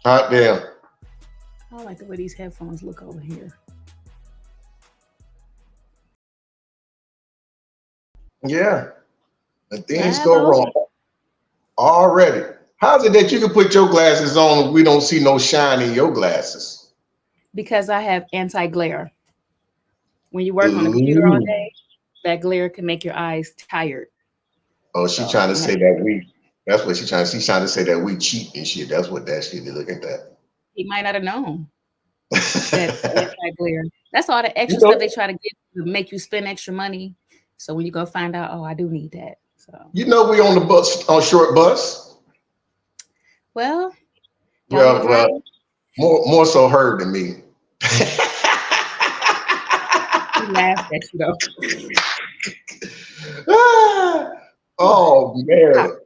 Hot damn. I like the way these headphones look over here. Yeah. And things Live go on. wrong already. How's it that you can put your glasses on and we don't see no shine in your glasses? Because I have anti-glare. When you work on the computer all Ooh. day, that glare can make your eyes tired. Oh, she So trying to I have, say that we. That's what she's trying to say that we cheat and shit. That's what that shit is. Look at that. he might not have known that anti-glare. That's all the you extra stuff they know, try to get to make you spend extra money. So when you go find out, oh, I do need that. So we on the bus on short bus. well, y'all need to Well, drive. more so her than me. He laughed at you though. Ah, oh Pop. man,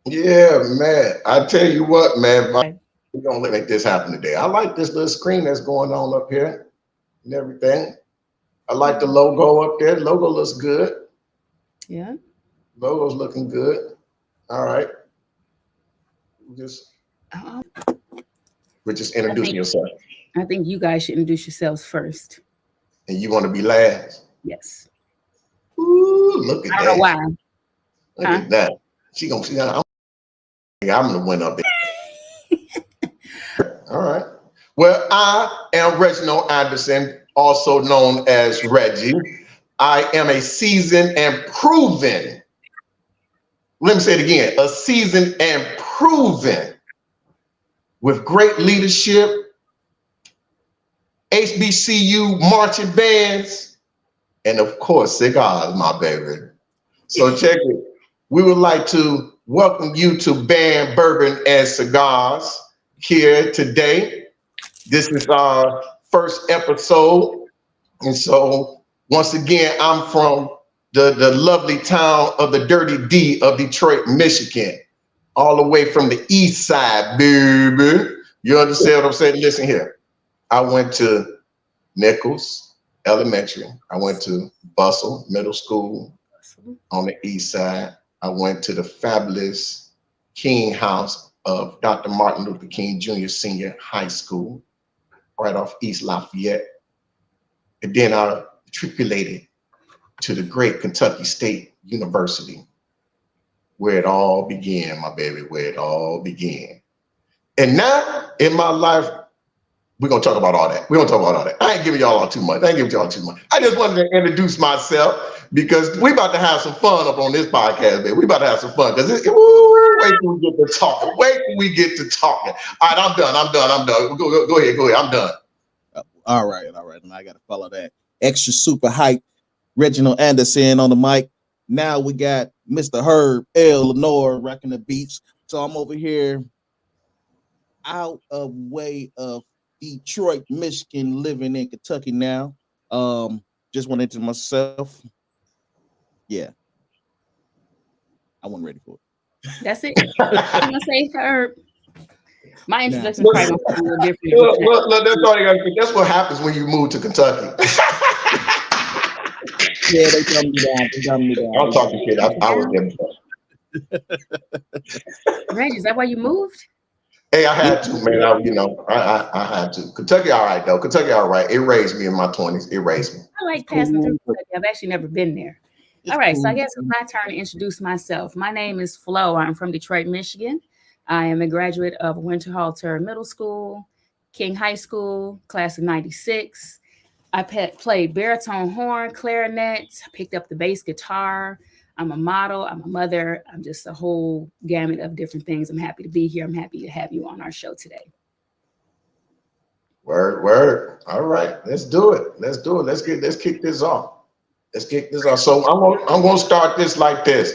yeah, man. I tell you what, man, we're gonna make this happen today. I like this little screen that's going on up here and everything. I like the Yeah. logo up there. The logo looks good. Yeah. Logo's looking good. All right. Just Um, we're just I introducing think yourself. I think you guys should introduce yourselves first. And you want to be last. Yes. Ooh, look I at don't know that. why. Look Huh? at that. She gonna see I'm gonna win up there. All right. Well, I am Reginald Anderson, also known as Reggie. I am a seasoned and proven, let me say it again, a seasoned and proven with great leadership, HBCU marching bands, and of course, cigars, my baby. So check it. We would like to welcome you to Band Bourbon and Cigars here today. This is our first episode. And so once again, I'm from the lovely town of the Dirty D of Detroit, Michigan, all the way from the east side, baby. You understand what I'm saying? Listen here. I went to Nichols Elementary. I went to Bustle Middle School on the east side. I went to the fabulous King House of Dr. Martin Luther King Jr. Senior High School, right off East Lafayette. And then I matriculated to the great Kentucky State University, where it all began, my baby, where it all began. And now in my life, we're gonna talk about all that. We're gonna talk about all that. I ain't giving y'all all too much. I ain't giving y'all too much. I just wanted to introduce myself because we about to have some fun up on this podcast, man. We about to have some fun because wait till we get to talking. Wait till we get to talking. All right, I'm done. Go ahead. I'm done. All right. And I gotta follow that. Extra super hype. Reginald Anderson on the mic. Now we got Mr. Herb L. Lenore rocking the beats. So I'm over here out of way of Detroit, Michigan, living in Kentucky now. Just went into myself. Yeah, I wasn't ready for it. That's it. I'm gonna say Herb. My Now, introduction is probably gonna sound a little different. Look, that's all you gotta do. That's what happens when you move to Kentucky. yeah, they dumbed me down. I'm talking shit. I was there before. Reggie, is that why you moved? Hey, I had to, man. I had to. Kentucky, all right though. Kentucky, all right. It raised me in my 20s. It raised me. I like passing through Kentucky. I've actually never been there. All right, so I guess it's my turn to introduce myself. My name is Flo. I'm from Detroit, Michigan. I am a graduate of Winterhalter Middle School, King High School, class of 96. I played baritone horn, clarinet, picked up the bass guitar. I'm a model, I'm a mother, I'm just a whole gamut of different things. I'm happy to be here. I'm happy to have you on our show today. Word. All right, let's do it. Let's kick this off. So I'm gonna start this like this.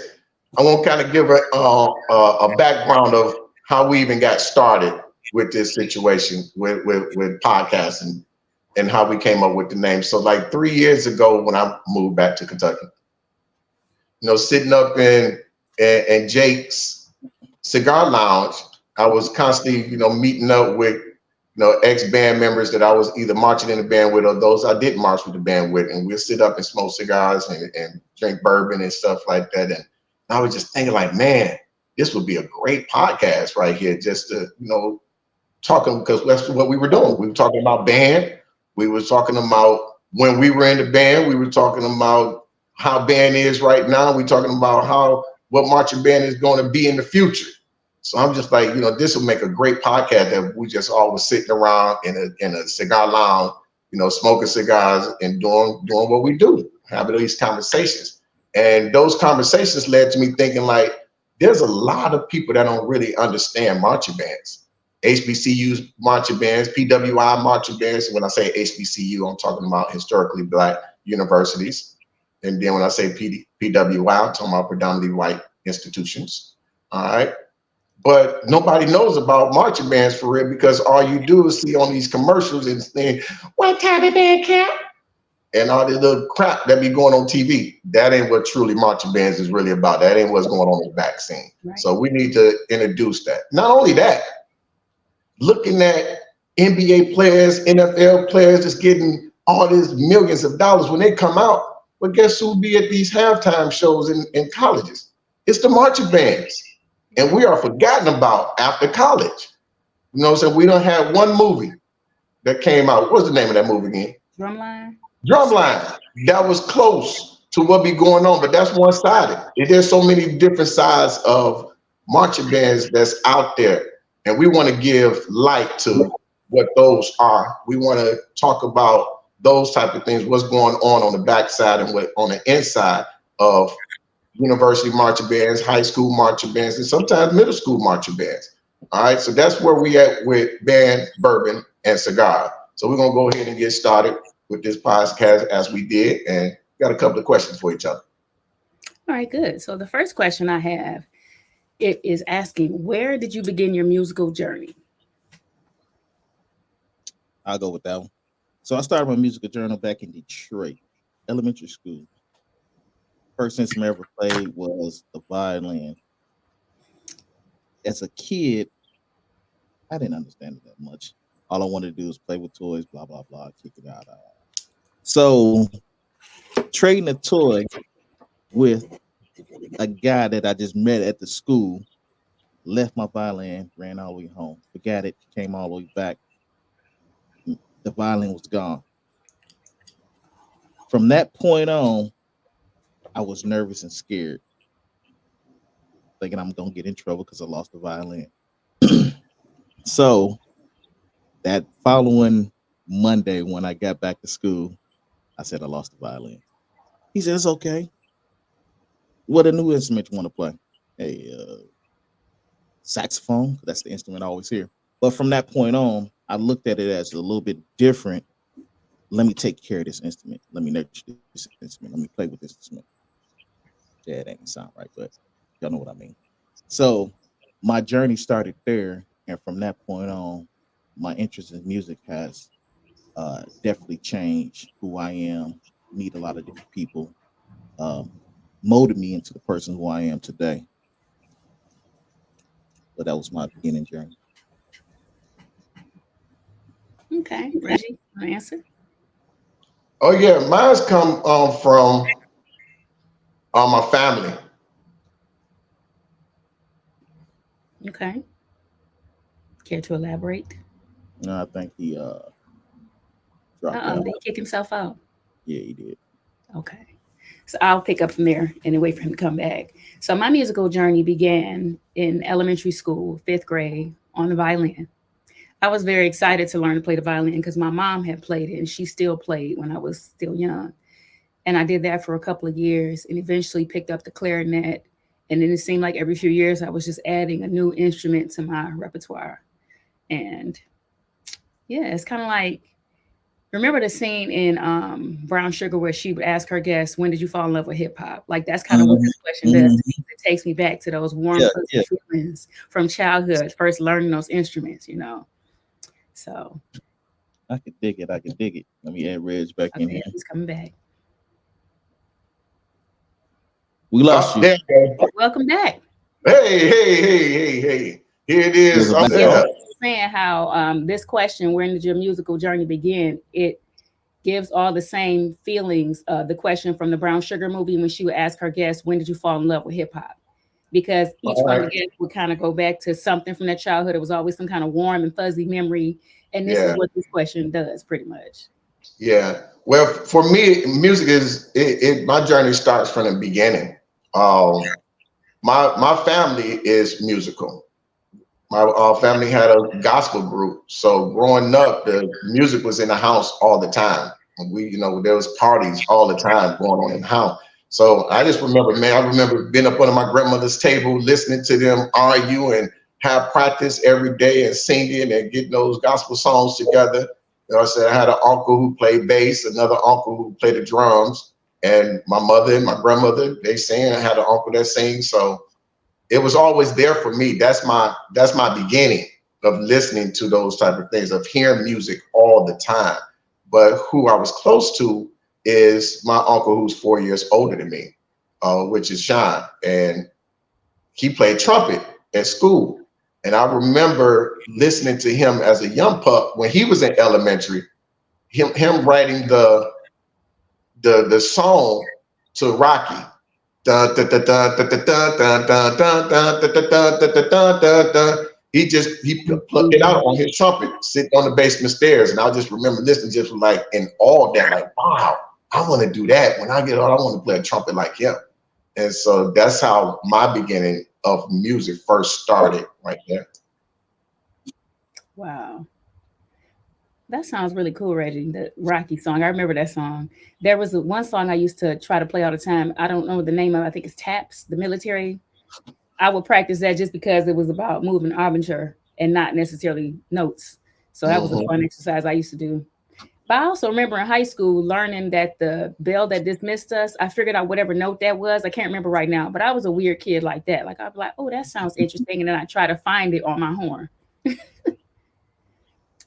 I want to kind of give a background of how we even got started with this situation with podcasting and how we came up with the name. So like 3 years ago when I moved back to Kentucky, sitting up in Jake's cigar lounge, I was constantly, meeting up with, ex-band members that I was either marching in the band with or those I didn't march with the band with. And we'll sit up and smoke cigars and drink bourbon and stuff like that. And I was just thinking like, man, this would be a great podcast right here, just to, talking, because that's what we were doing. We were talking about band. We were talking about when we were in the band. We were talking about how band is right now. We're talking about what marching band is going to be in the future. So I'm just like, this will make a great podcast that we just always sitting around in a cigar lounge, smoking cigars and doing what we do, having these conversations. And those conversations led to me thinking, like, there's a lot of people that don't really understand marching bands. HBCUs marching bands, PWI marching bands. When I say HBCU, I'm talking about historically Black universities. And then when I say PWI, I'm talking about predominantly white institutions. All right. But nobody knows about marching bands for real, because all you do is see on these commercials and saying, "What type of band camp?" and all this little crap that be going on TV. That ain't what truly marching bands is really about. That ain't what's going on in the back scene. Right. So we need to introduce that. Not only that, looking at NBA players, NFL players just getting all these millions of dollars when they come out. But guess who be at these halftime shows in colleges? It's the marching bands. And we are forgotten about after college. So we don't have one movie that came out. What's the name of that movie again? Drumline. That was close to what be going on, but that's one-sided. There's so many different sides of marching bands that's out there. And we want to give light to what those are. We want to talk about those type of things, what's going on the backside and what on the inside of university marching bands, high school marching bands, and sometimes middle school marching bands. All right, so that's where we at with Band, Bourbon, and Cigar. So we're going to go ahead and get started with this podcast as we did, and got a couple of questions for each other. All right, good. So the first question I have, it is asking, where did you begin your musical journey? I'll go with that one. So I started my musical journey back in Detroit, elementary school. First instrument I ever played was the violin. As a kid, I didn't understand it that much. All I wanted to do was play with toys, blah, blah, blah, kick it out. So trading a toy with a guy that I just met at the school, left my violin, ran all the way home, forgot it, came all the way back. The violin was gone. From that point on, I was nervous and scared, thinking I'm going to get in trouble because I lost the violin. So that following Monday, when I got back to school, I said I lost the violin. He said, "It's okay. What a new instrument you want to play?" Hey, saxophone. That's the instrument I always hear. But from that point on, I looked at it as a little bit different. Let me take care of this instrument. Let me nurture this instrument. Let me play with this instrument. Yeah, it ain't sound right, but y'all know what I mean. So my journey started there. And from that point on, my interest in music has definitely changed who I am, meet a lot of different people, molded me into the person who I am today. But that was my beginning journey. Okay, Reggie, an answer? Oh yeah, mine's come from my family. Okay. Care to elaborate? No, I think he dropped out. Did he kick himself out? Yeah, he did. Okay. So I'll pick up from there and wait for him to come back. So my musical journey began in elementary school, 5th grade, on the violin. I was very excited to learn to play the violin because my mom had played it and she still played when I was still young. And I did that for a couple of years and eventually picked up the clarinet. And then it seemed like every few years I was just adding a new instrument to my repertoire. And yeah, it's kind of like, remember the scene in Brown Sugar where she would ask her guests, "When did you fall in love with hip hop?" Like that's kind of what this question does. It takes me back to those warm feelings from childhood, first learning those instruments, So I could dig it. Let me add Reg back in here. He's coming back. We lost you. Welcome back. Hey. Here it is. I'm there. Saying how this question, when did your musical journey begin? It gives all the same feelings. The question from the Brown Sugar movie when she would ask her guests, "When did you fall in love with hip hop?" because each All one right. together would kind of go back to something from their childhood. It was always some kind of warm and fuzzy memory. And this is Yeah. what this question does pretty much. Yeah. Well, for me, music is my journey starts from the beginning. My family is musical. My family had a gospel group, so growing up, the music was in the house all the time. And there was parties all the time going on in the house. So I just remember, man, I remember being up under my grandmother's table, listening to them argue and have practice every day and singing and getting those gospel songs together. I said I had an uncle who played bass, another uncle who played the drums, and my mother and my grandmother, they sang. I had an uncle that sings. So it was always there for me. That's my beginning of listening to those type of things, of hearing music all the time. But who I was close to is my uncle, who's 4 years older than me, which is Sean, and he played trumpet at school. And I remember listening to him as a young pup when he was in elementary, him writing the song to Rocky. Dun, dun, dun, dun, dun, dun, dun, dun, dun, dun, dun, dun, dun, dun, dun, dun, dun, dun. He plucked it out on his trumpet, sitting on the basement stairs, and I just remember listening, just like in awe, that like, wow, I want to do that when I get old. I want to play a trumpet like him. And so that's how my beginning of music first started, right there. Wow. That sounds really cool, Reggie. The Rocky song. I remember that song. There was one song I used to try to play all the time. I don't know the name of it. I think it's Taps, the military. I would practice that just because it was about moving armature and not necessarily notes. So that was a Mhm. fun exercise I used to do. But I also remember in high school learning that the bell that dismissed us, I figured out whatever note that was. I can't remember right now, but I was a weird kid like that. Like I'd be like, oh, that sounds interesting. And then I try to find it on my horn.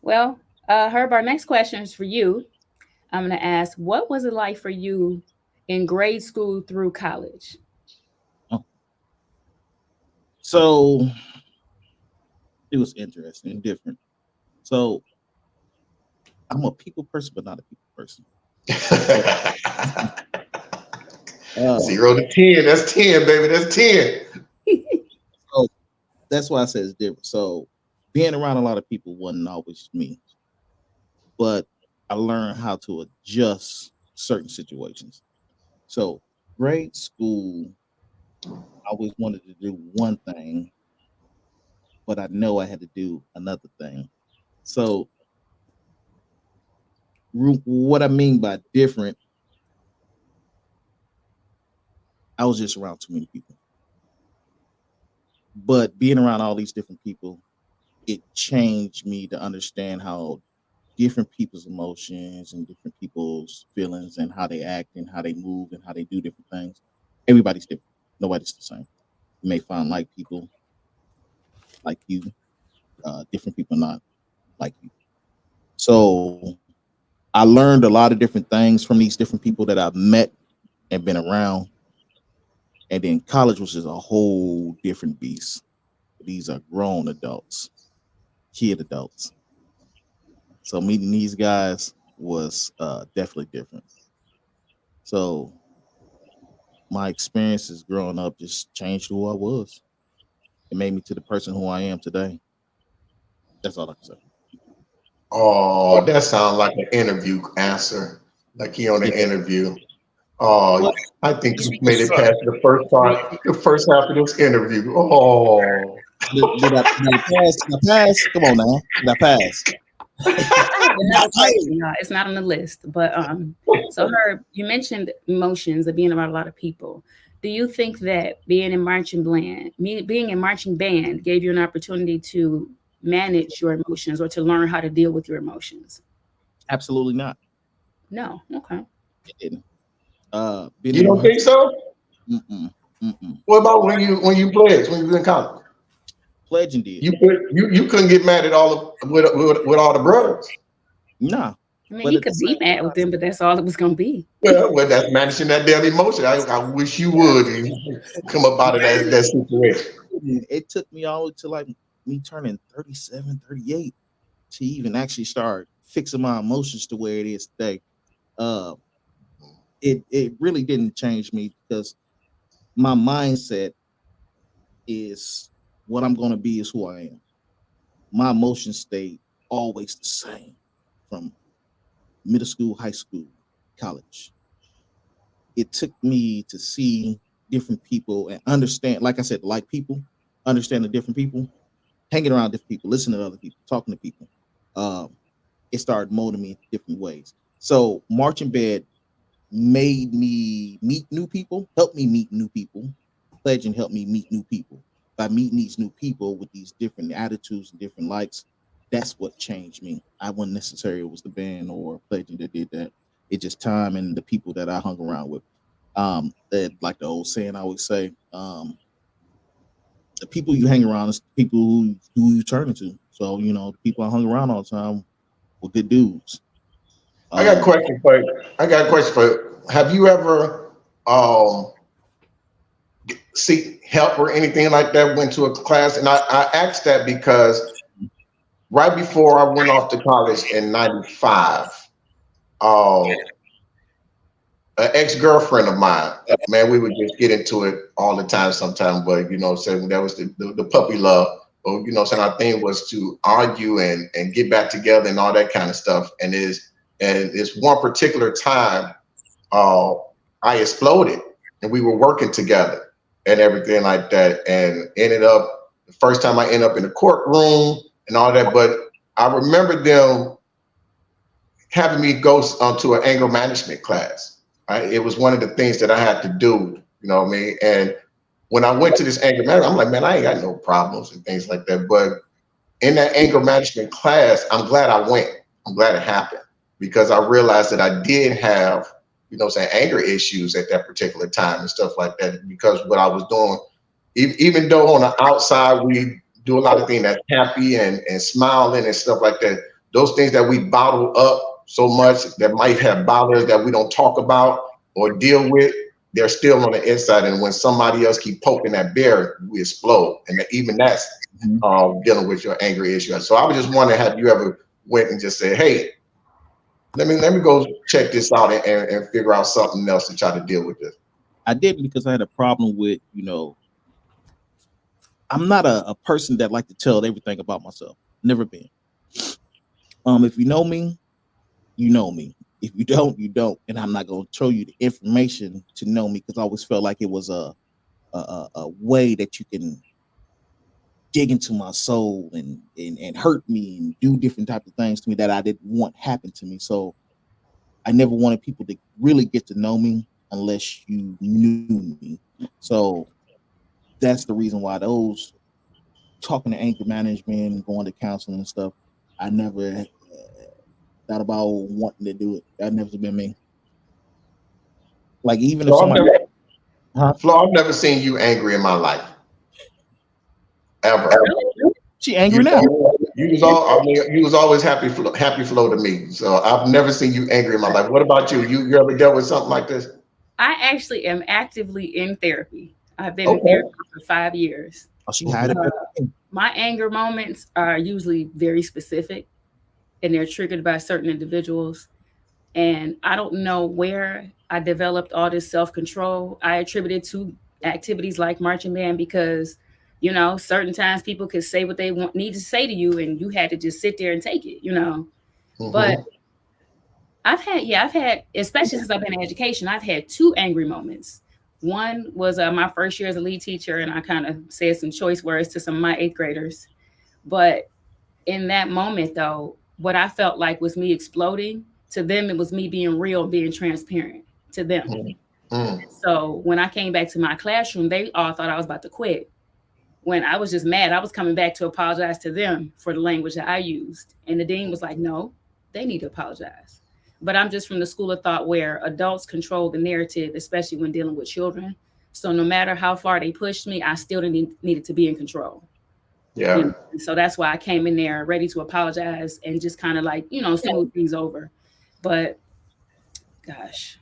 Well, Herb, our next question is for you. I'm going to ask, what was it like for you in grade school through college? Oh, so it was interesting and different. So I'm a people person, but not a people person. Uh, 0 to 10, that's 10, baby. That's 10. so that's why I said it's different. So being around a lot of people wasn't always me, but I learned how to adjust certain situations. So grade school, I always wanted to do one thing, but I know I had to do another thing. So what I mean by different, I was just around too many people. But being around all these different people, it changed me to understand how different people's emotions and different people's feelings and how they act and how they move and how they do different things. Everybody's different. Nobody's the same. You may find like people like you, different people not like you. So I learned a lot of different things from these different people that I've met and been around. And then college was just a whole different beast. These are grown adults, kid adults. So meeting these guys was definitely different. So my experiences growing up just changed who I was. It made me to the person who I am today. That's all I can say. Oh, that sounds like an interview answer, like he on an Yeah. interview. Oh, Well, I think He's you speaking made to it us. past the first part, the first half of this interview. Oh, did I pass? Did I pass? Come on now. Did I pass? I have another Hey. question, y'all. It's not on the list, but so Herb, you mentioned emotions of being around a lot of people. Do you think that being in marching band gave you an opportunity to manage your emotions or to learn how to deal with your emotions? Absolutely not. No. Okay. It didn't. Being you in the don't march. think so? Mm-mm, mm-mm. What about when you pledged when you was in college? Pledging did. You couldn't get mad at all of, with all the brothers. Nah. I mean, But he at the could be same mad with time, them, but that's all it was going to be. Well, that's managing that damn emotion. I wish you would and come up out of that situation. it took me all to like me turning 37, 38 to even actually start fixing my emotions to where it is today. Uh, it really didn't change me because my mindset is what I'm going to be is who I am. My emotions stay always the same from middle school, high school, college. It took me to see different people and understand, like I said, like people, understand the different people, hanging around different people, listening to other people, talking to people. Um, it started molding me in different ways. So marching band made me meet new people, helped me meet new people. Pledging helped me meet new people. By meeting these new people with these different attitudes and different likes, that's what changed me. I wasn't necessarily it was the band or pledging that did that. It just time and the people that I hung around with. That like the old saying I always say, the people you hang around is the people who you turn into. So the people I hung around all the time were good dudes. I got a question for you. I got a question for you. Have you ever seek help or anything like that? Went to a class, and I asked that because right before I went off to college in '95, an ex-girlfriend of mine, man, we would just get into it all the time sometimes, but saying that was the puppy love. But saying our thing was to argue and get back together and all that kind of stuff. And it's one particular time I exploded and we were working together and everything like that, and ended up the first time I ended up in the courtroom and all that. But I remember them having me go to an anger management class. It was one of the things that I had to do, you know what I mean? And when I went to this anger management, I'm like, man, I ain't got no problems and things like that. But in that anger management class, I'm glad I went. I'm glad it happened because I realized that I did have, anger issues at that particular time and stuff like that. Because what I was doing, even though on the outside we do a lot of things that's happy and smiling and stuff like that, those things that we bottle up so much that might have bothers that we don't talk about or deal with, they're still on the inside. And when somebody else keep poking that bear, we explode. And even that's dealing with your anger issue. So I was just wondering, have you ever went and just said, hey, let me go check this out and figure out something else to try to deal with this? I did because I had a problem with, I'm not a person that like to tell everything about myself. Never been. If you know me, you know me. If you don't, you don't. And I'm not going to show you the information to know me because I always felt like it was a way that you can dig into my soul and hurt me and do different types of things to me that I didn't want happen to me. So I never wanted people to really get to know me unless you knew me. So that's the reason why those talking to anger management and going to counseling and stuff, I never thought about wanting to do it. That never been me. Like even if somebody, Flo, I've never seen you angry in my life. Ever. She angry now. You was always happy Flo to me. So I've never seen you angry in my life. What about you? You ever dealt with something like this? I actually am actively in therapy. I've been in therapy for 5 years. Oh, she had it. My anger moments are usually very specific and they're triggered by certain individuals. And I don't know where I developed all this self-control. I attribute it to activities like marching band because, certain times people could say what they need to say to you and you had to just sit there and take it, Mm-hmm. But I've had, especially since I've been in education, I've had 2 angry moments. One was my first year as a lead teacher, and I kind of said some choice words to some of my 8th graders. But in that moment, though, what I felt like was me exploding. To them, it was me being real, being transparent to them. Mm-hmm. So when I came back to my classroom, they all thought I was about to quit. When I was just mad, I was coming back to apologize to them for the language that I used. And the dean was like, no, they need to apologize. But I'm just from the school of thought where adults control the narrative, especially when dealing with children. So no matter how far they pushed me, I still needed to be in control. Yeah. So that's why I came in there ready to apologize and just kind of like, smooth things over. But gosh,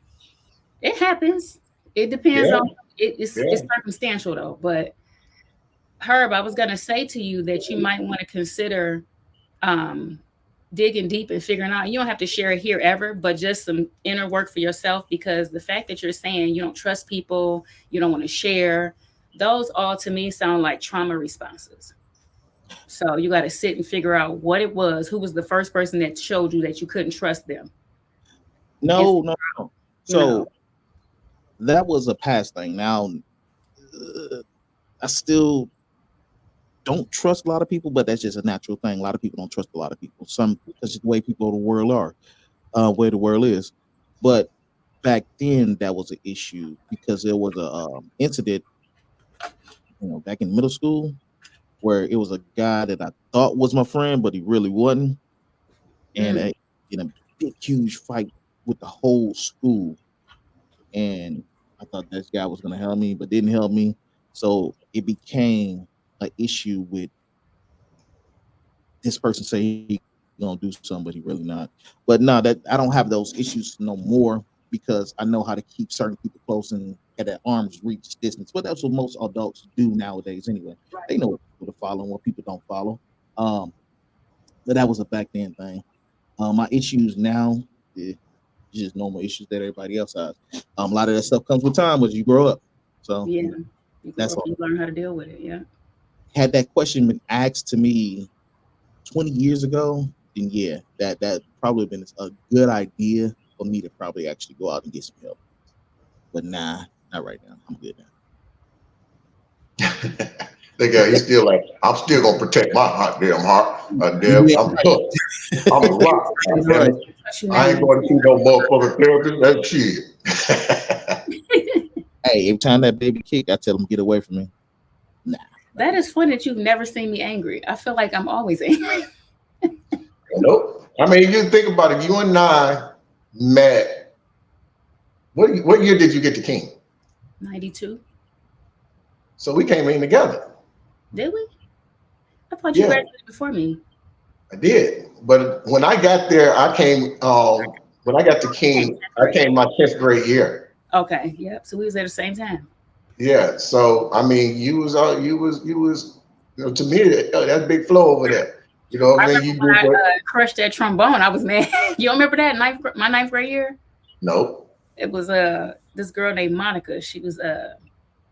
it happens. It depends on it's circumstantial though. But Herb, I was gonna say to you that you might want to consider digging deep and figuring out. You don't have to share it here ever, but just some inner work for yourself, because the fact that you're saying you don't trust people, you don't want to share, Those all to me sound like trauma responses. So you got to sit and figure out what it was. Who was the first person that showed you that you couldn't trust them? No. So No. that was a past thing. Now, I still don't trust a lot of people, but that's just a natural thing. A lot of people don't trust a lot of people. Some because it's the way people of the world are, where the world is. But back then, that was an issue because there was a incident, back in middle school, where it was a guy that I thought was my friend, but he really wasn't, and in a big, huge fight with the whole school. And I thought this guy was going to help me, but didn't help me. So it became an issue with this person say he gonna do something, but he really not. But no, that I don't have those issues no more because I know how to keep certain people close and at an arm's reach distance. But that's what most adults do nowadays anyway. Right. They know what people to follow and what people don't follow. But that was a back then thing. My issues now, just normal issues that everybody else has. A lot of that stuff comes with time as you grow up. So Yeah, that's all. You learn how to deal with it. Yeah. Had that question been asked to me 20 years ago, then yeah, that probably been a good idea for me to probably actually go out and get some help. But nah, not right now. I'm good now. The guy, he's still like, I'm still gonna protect my hot damn heart. Damn, Yeah. I'm a rock. Right. I ain't going to see no motherfucking therapist. That shit. Hey, every time that baby kick, I tell him get away from me. Nah. That is funny that you've never seen me angry. I feel like I'm always angry. Nope. I mean, you think about it. You and I met. What year did you get to King? 92. So we came in together. Did we? I thought you graduated before me. I did, but when I got there, I came. When I got to King, I came my 10th grade year. Okay. Yep. So we was at the same time. Yeah. So I mean, you was. To me, that's Big Flo over there. You know what I mean? When I crushed that trombone, I was mad. You don't remember that my ninth grade year? Nope. It was this girl named Monica. She was a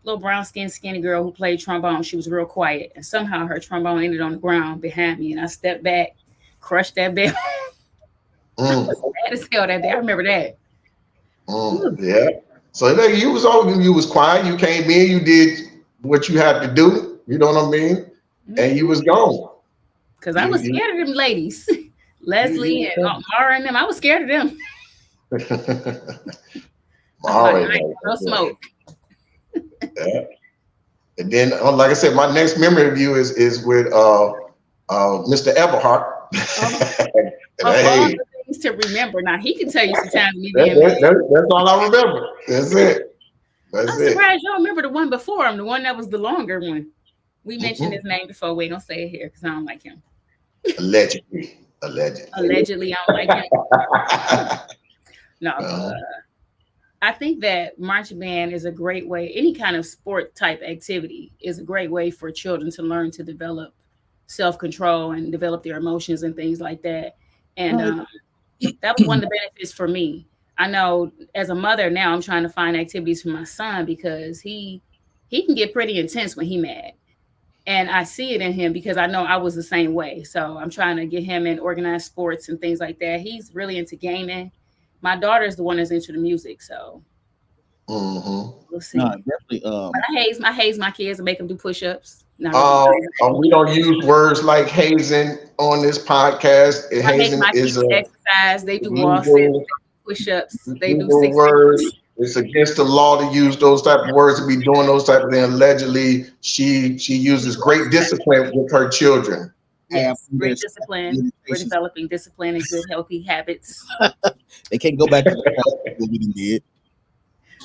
little brown skinned skinny girl who played trombone. She was real quiet, and somehow her trombone ended on the ground behind me, and I stepped back, crushed that bell. I was mad as hell that day. I remember that. Yeah. So you was quiet. You came in. You did what you had to do. You know what I mean? And you was gone. Because I was scared of them ladies, Leslie and Mara and them. I was scared of them. No smoke. Yeah. And then, like I said, my next memory of you is with Mr. Everhart. All the things to remember. Now he can tell you sometimes me being that's all I remember. That's it. I'm surprised you don't remember the one before him, the one that was the longer one. We mentioned his name before. We ain't gonna say it here because I don't like him. Allegedly, I don't like him. No, I think that marching band is a great way. Any kind of sport type activity is a great way for children to learn to develop self-control and develop their emotions and things like that. And that was one of the benefits for me. I know as a mother now, I'm trying to find activities for my son because he can get pretty intense when he's mad. And I see it in him because I know I was the same way. So I'm trying to get him in organized sports and things like that. He's really into gaming. My daughter is the one that's into the music. So we'll see. No, definitely. But I haze my kids and make them do push-ups. We don't use words like hazing on this podcast. Hazing is exercise. They do wall sits, push-ups. They do 6 words. It's against the law to use those type of words, to be doing those type of things. Allegedly, she uses great discipline with her children. Yes, great discipline. We're developing discipline and good, healthy habits. They can't go back to what we did.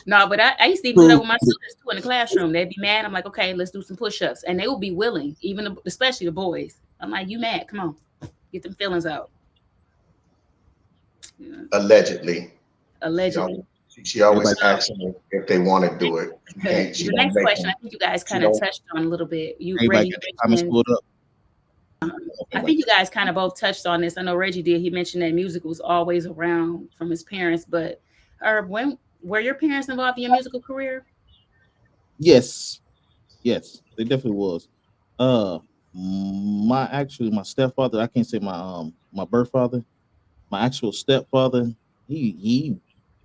No, but I used to do that with my students too in the classroom. They'd be mad. I'm like, okay, let's do some push-ups. And they would be willing, especially the boys. I'm like, you mad? Come on. Get them feelings out. Yeah. Allegedly. She always asks them if they want to do it. The next question, I think you guys kind of touched on a little bit. I think you guys kind of both touched on this. I know Reggie did. He mentioned that music was always around from his parents, but when were your parents involved in your musical career? Yes. Yes, they definitely was. My stepfather, I can't say my birth father, my actual stepfather, he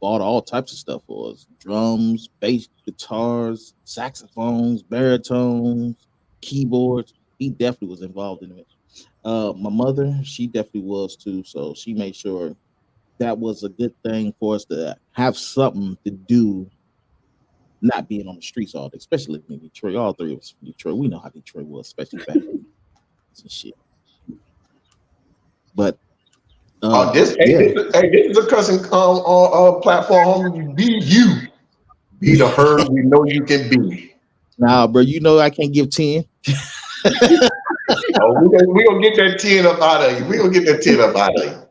bought all types of stuff for us: drums, bass, guitars, saxophones, baritones, keyboards. He definitely was involved in it. My mother, she definitely was too. So she made sure that was a good thing for us to have something to do, not being on the streets all day, especially in Detroit. All three of us from Detroit. We know how Detroit was, especially back then and shit. But Oh, yeah. this is a cousin platform. Be you, be the herd we know you can be. Now, bro, you know I can't give 10. Oh, we gonna get that 10 up out of you. We gonna get that 10 up out of you.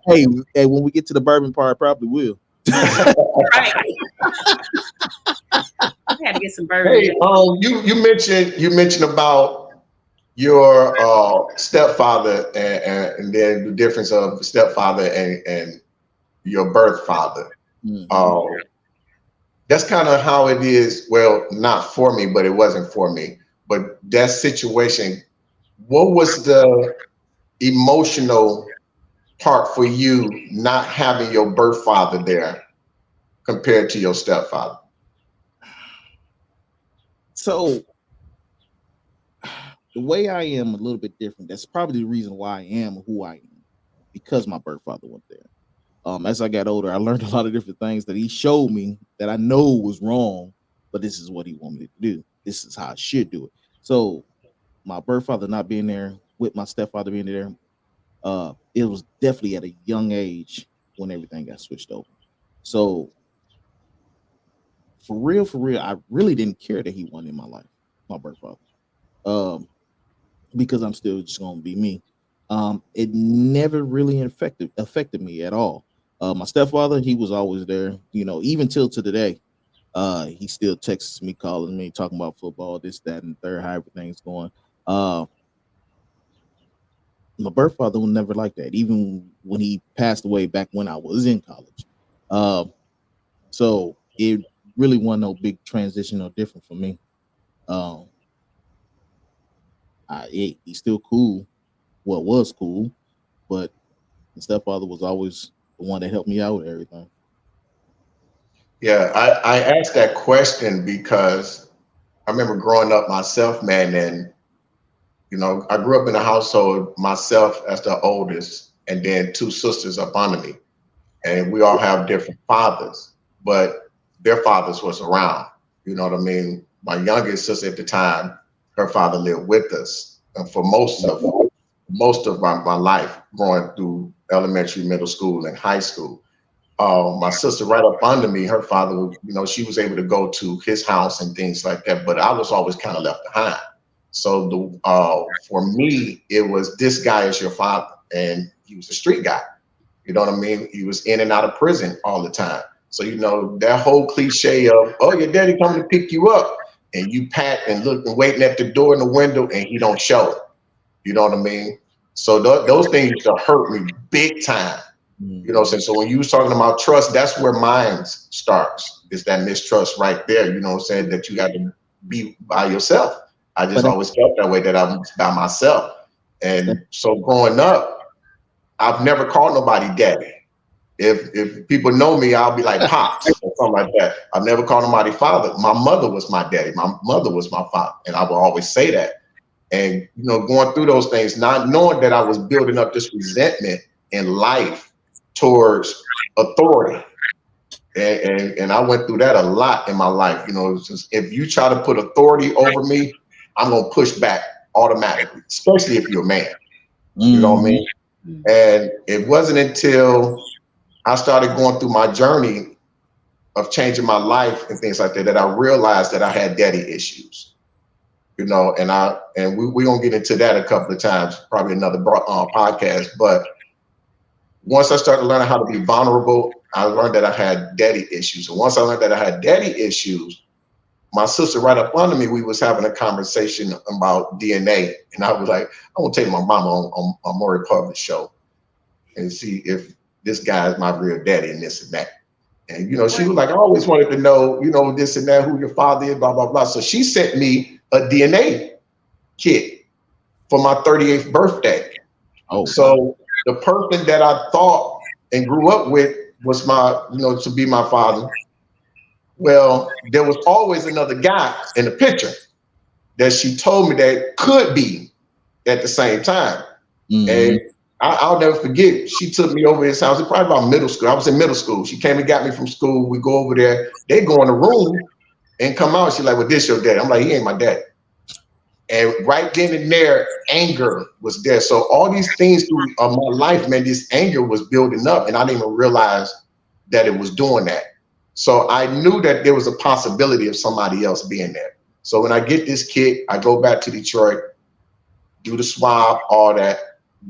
Hey, when we get to the bourbon part, I probably will. Right. I had to get some bourbon. Hey, you mentioned about your stepfather and then the difference of stepfather and your birth father. Mhm. That's kind of how it is. Well, not for me, but it wasn't for me. But that situation, what was the emotional part for you not having your birth father there compared to your stepfather? So the way I am a little bit different. That's probably the reason why I am who I am, because my birth father went there. As I got older, I learned a lot of different things that he showed me that I know was wrong, but this is what he wanted me to do. This is how I should do it. So my birth father not being there with my stepfather being there, it was definitely at a young age when everything got switched over. So for real, I really didn't care that he wasn't in my life, my birth father. Um, because I'm still just gonna be me. It never really affected me at all. My stepfather, he was always there, even till to today. He still texts me, calling me, talking about football, this, that, and the third, how everything's going. Uh, my birth father was never like that, even when he passed away back when I was in college. Uh, so it really wasn't no big transition or different for me. Um, he's still cool. Well, was cool, but my stepfather was always the one that helped me out with everything. Yeah, I asked that question because I remember growing up myself, man, and I grew up in a household myself as the oldest, and then two sisters up under me, and we all have different fathers, but their fathers was around. You know what I mean? My youngest sister at the time, her father lived with us, and for most of my life, going through elementary, middle school, and high school. My sister right up under me, her father, she was able to go to his house and things like that, but I was always kind of left behind. So for me, it was, this guy is your father, and he was a street guy. You know what I mean? He was in and out of prison all the time. So that whole cliche of, oh, your daddy coming to pick you up, and you pat and look and waiting at the door in the window, and he don't show it. You know what I mean? So those things used to hurt me big time. You know what I'm saying? So when you was talking about trust, that's where mine starts. Is that mistrust right there? You know what I'm saying? That you got to be by yourself. I just But always felt that way, that I'm by myself. And so growing up, I've never called nobody daddy. If people know me, I'll be like pops or something like that. I've never called nobody father. My mother was my daddy. My mother was my father, and I will always say that. And going through those things, not knowing that I was building up this resentment in life towards authority. And I went through that a lot in my life. It's just, if you try to put authority over me, I'm gonna push back automatically, especially if you're a man. You know what I mean? And it wasn't until I started going through my journey of changing my life and things like that that I realized that I had daddy issues. And we gonna get into that a couple of times, probably another podcast. But once I started learning how to be vulnerable, I learned that I had daddy issues. And once I learned that I had daddy issues, my sister right up under me, we was having a conversation about DNA. And I was like, I want to take my mama on Maury Public show and see if this guy is my real daddy and this and that. And, she was like, I always wanted to know, this and that, who your father is, blah, blah, blah. So she sent me a DNA kit for my 38th birthday. Oh, So the person that I thought and grew up with was my, to be my father. Well, there was always another guy in the picture that she told me that could be at the same time. And I'll never forget, she took me over his house, probably about middle school. I was in middle school. She came and got me from school. We go over there. They go in the room and come out. She's like, well, this your dad. I'm like, he ain't my dad. And right then and there, anger was there. So all these things through my life, man, this anger was building up, and I didn't even realize that it was doing that. So I knew that there was a possibility of somebody else being there. So when I get this kid, I go back to Detroit, do the swab, all that.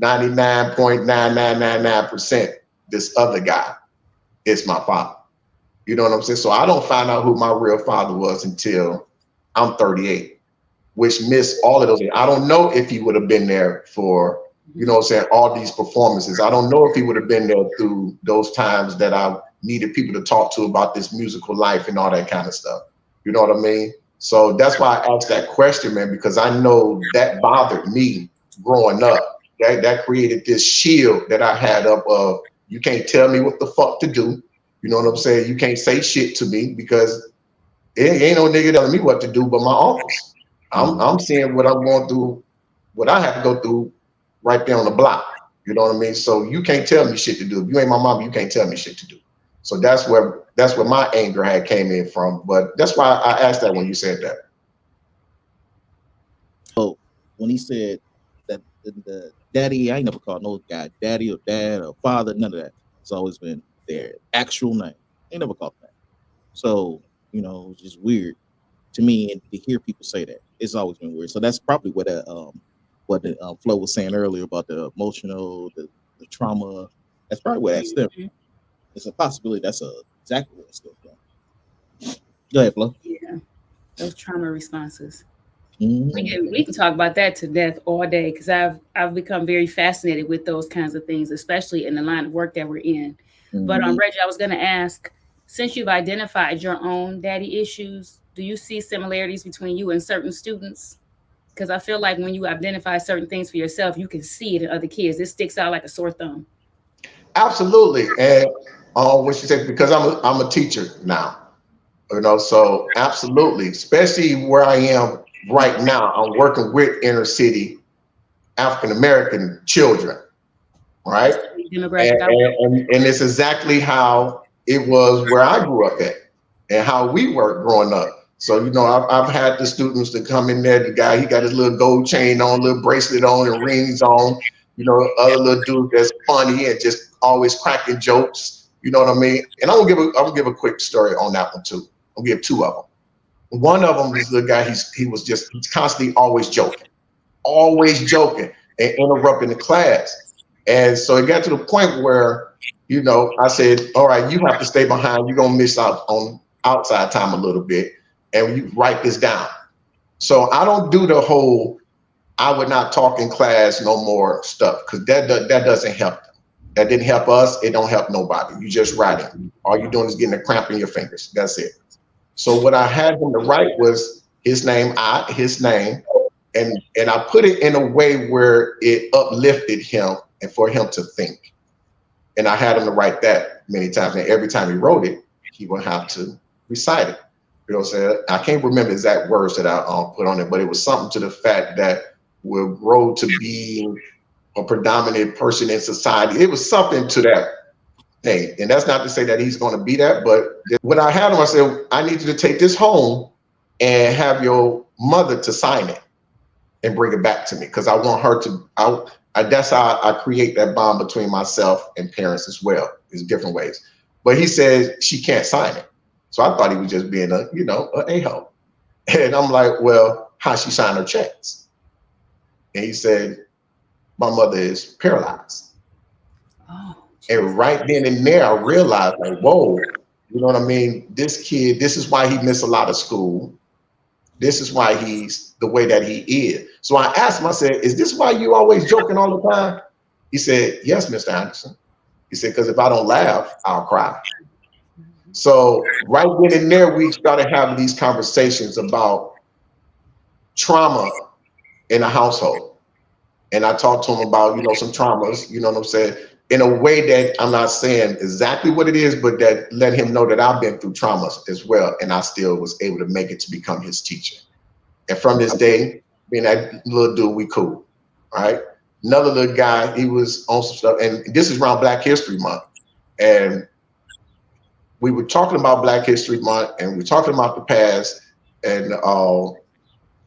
99.9999%, this other guy is my father. You know what I'm saying? So I don't find out who my real father was until I'm 38, which missed all of those. I don't know if he would have been there for, all these performances. I don't know if he would have been there through those times that I needed people to talk to about this musical life and all that kind of stuff. You know what I mean? So that's why I asked that question, man, because I know that bothered me growing up. That created this shield that I had up of, you can't tell me what the fuck to do. You know what I'm saying? You can't say shit to me because it ain't no nigga telling me what to do but my uncles. I'm seeing what I'm going through, what I have to go through right there on the block. You know what I mean? So you can't tell me shit to do. If you ain't my mom, you can't tell me shit to do. So that's where my anger had came in from. But that's why I asked that when you said that. So when he said that the daddy, I ain't never called no guy daddy or dad or father, none of that. It's always been their actual name. Ain't never called that. So, it's just weird to me, and to hear people say that. It's always been weird. So that's probably what the Flo was saying earlier about the emotional, the trauma. That's probably where that's stemmed. It's a possibility that's exactly where it's stemmed from. Go ahead, Flo. Yeah, those trauma responses. We can talk about that to death all day because I've become very fascinated with those kinds of things, especially in the line of work that we're in. But Reggie, I was going to ask, since you've identified your own daddy issues, do you see similarities between you and certain students? Because I feel like when you identify certain things for yourself, you can see it in other kids. It sticks out like a sore thumb. Absolutely. And what she said, because I'm a teacher now, so absolutely, especially where I am right now, I'm working with inner city African-American children, right? And it's exactly how it was where I grew up at and how we were growing up. So, I've had the students that come in there, the guy, he got his little gold chain on, little bracelet on and rings on, other little dude that's funny and just always cracking jokes, you know what I mean? And I'm gonna give a quick story on that one too. I'll give two of them. One of them is the guy, he's constantly always joking and interrupting the class. And so it got to the point where, I said, all right, you have to stay behind. You're going to miss out on outside time a little bit. And you write this down. So I don't do the whole, I would not talk in class no more stuff, because that doesn't help them. That didn't help us. It don't help nobody. You just writing. All you're doing is getting a cramp in your fingers. That's it. So what I had him to write was his name, and I put it in a way where it uplifted him and for him to think. And I had him to write that many times. And every time he wrote it, he would have to recite it. You know what I'm saying? I can't remember the exact words that I put on it, but it was something to the fact that will grow to be a predominant person in society. It was something to that thing. And that's not to say that he's going to be that, but when I had him, I said, I need you to take this home and have your mother to sign it and bring it back to me, because I want her to, that's how I create that bond between myself and parents as well. There's different ways. But he said she can't sign it. So I thought he was just being an a-hole. And I'm like, well, how she sign her checks? And he said, my mother is paralyzed. Oh, and right then and there, I realized, like, whoa, you know what I mean? This kid, this is why he missed a lot of school. This is why he's the way that he is. So I asked him, I said, is this why you always joking all the time? He said, yes, Mr. Anderson. He said, because if I don't laugh, I'll cry. So right then and there, we started having these conversations about trauma in a household. And I talked to him about, some traumas, you know what I'm saying? In a way that I'm not saying exactly what it is, but that let him know that I've been through traumas as well. And I still was able to make it to become his teacher. And from this day, being that little dude, we cool, right? Another little guy, he was on some stuff, and this is around Black History Month. And we were talking about Black History Month, and we're talking about the past. And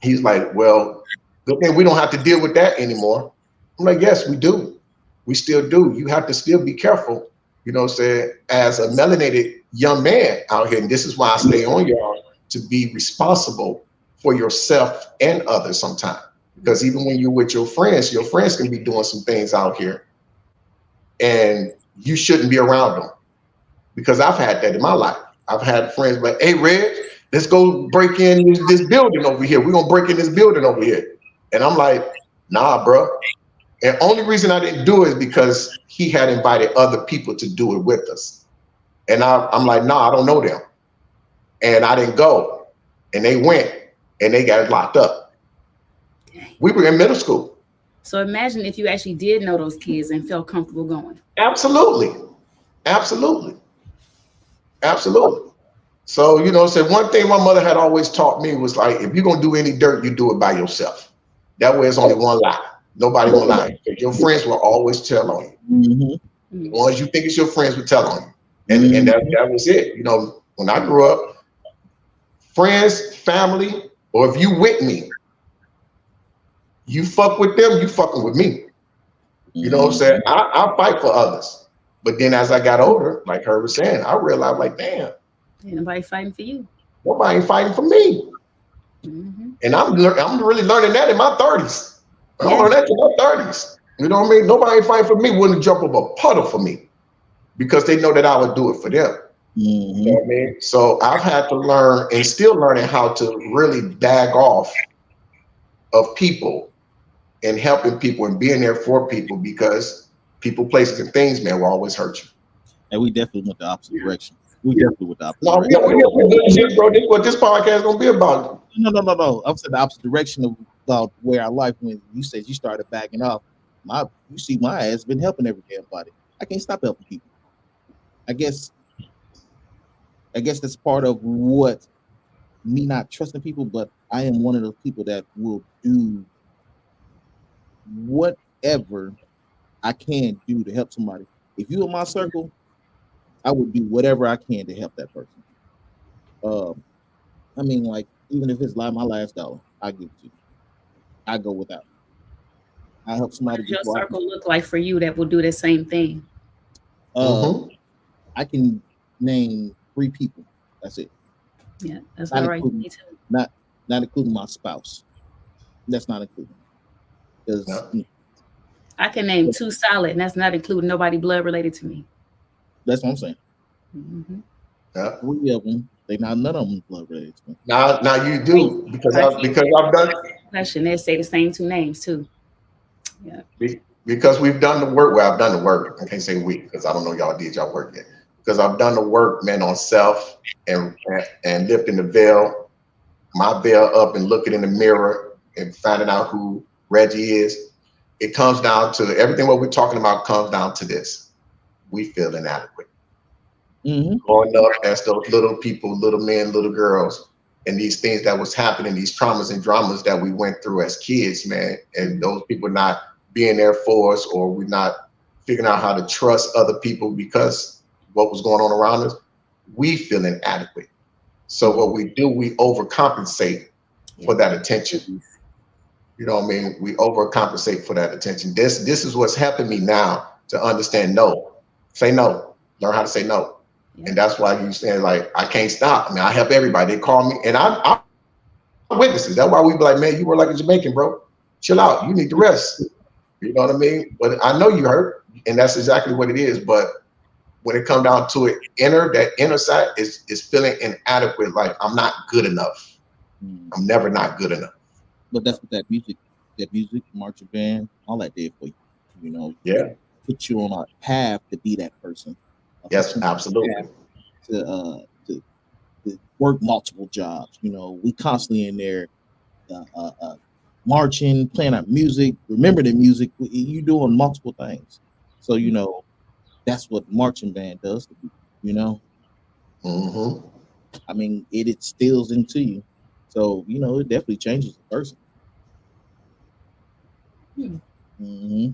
he's like, well, good thing we don't have to deal with that anymore. I'm like, yes, we do. We still do. You have to still be careful, as a melanated young man out here. And this is why I stay on y'all, to be responsible for yourself and others sometimes. Because even when you're with your friends can be doing some things out here, and you shouldn't be around them. Because I've had that in my life. I've had friends like, hey, Red, let's go break in this building over here. We're going to break in this building over here. And I'm like, nah, bro. And only reason I didn't do it is because he had invited other people to do it with us. And I'm like, nah, I don't know them. And I didn't go. And they went and they got locked up. We were in middle school. So imagine if you actually did know those kids and felt comfortable going. Absolutely. Absolutely. Absolutely. So, so one thing my mother had always taught me was like, if you're going to do any dirt, you do it by yourself. That way it's only one lie. Nobody will lie. Your friends will always tell on you. The ones you think is your friends will tell on you. And that was it. When I grew up, friends, family, or if you with me, you fuck with them, you fucking with me. You know what I'm saying? I fight for others. But then as I got older, like her was saying, I realized like, damn. Ain't nobody fighting for you. Nobody fighting for me. And I'm really learning that in my 30s. I learned that in my 30s. You know what I mean? Nobody fighting for me wouldn't jump up a puddle for me because they know that I would do it for them. You know what I mean? So I've had to learn and still learning how to really bag off of people and helping people and being there for people, because people, places, and things, man, will always hurt you. And we definitely went the opposite direction. We definitely went the opposite direction. Bro, this is what this podcast is gonna be about. No. I'm saying the opposite direction about where our life when you said you started backing off. You see my ass been helping every damn body. I can't stop helping people. I guess that's part of what me not trusting people, but I am one of those people that will do whatever I can do to help somebody. If you're in my circle, I would do whatever I can to help that person. I mean, like, even if it's like my last dollar, I give it to you. I go without. I help somebody. What does your circle look like for you that will do the same thing? I can name 3 people. That's it. Yeah, that's all right. Me too. Not including my spouse. That's not including. I can name 2 solid, and that's not including nobody blood related to me. That's what I'm saying. 3 of them. None of them blood related to me. Now you do because I've done. Question. They say the same 2 names too. Yeah. Because we've done the work. Well, I've done the work. I can't say we because I don't know y'all did y'all work yet. Because I've done the work, man, on self and lifting the veil, my veil up and looking in the mirror and finding out who Reggie is. It comes down to everything what we're talking about comes down to this. We feel inadequate. Growing up as those little people, little men, little girls, and these things that was happening, these traumas and dramas that we went through as kids, man, and those people not being there for us, or we're not figuring out how to trust other people because what was going on around us, we feel inadequate. So what we do, we overcompensate for that attention. You know what I mean? We overcompensate for that attention. This is what's helping me now to understand no. Say no. Learn how to say no. And that's why you saying like, I can't stop. I mean, I help everybody. They call me and I'm witnesses. That's why we be like, man, you were like a Jamaican, bro. Chill out. You need to rest. You know what I mean? But I know you hurt, and that's exactly what it is. But when it comes down to it, that inner side is feeling inadequate. Like I'm not good enough. I'm never not good enough. But that's what that music, marching band, all that did for you. You know, put you on a path to be that person. Yes, absolutely. To work multiple jobs. You know, we constantly in there marching, playing our music, remember the music. You doing multiple things, so that's what marching band does to people. Mm-hmm. I mean, it instills into you, so it definitely changes the person. Mm-hmm.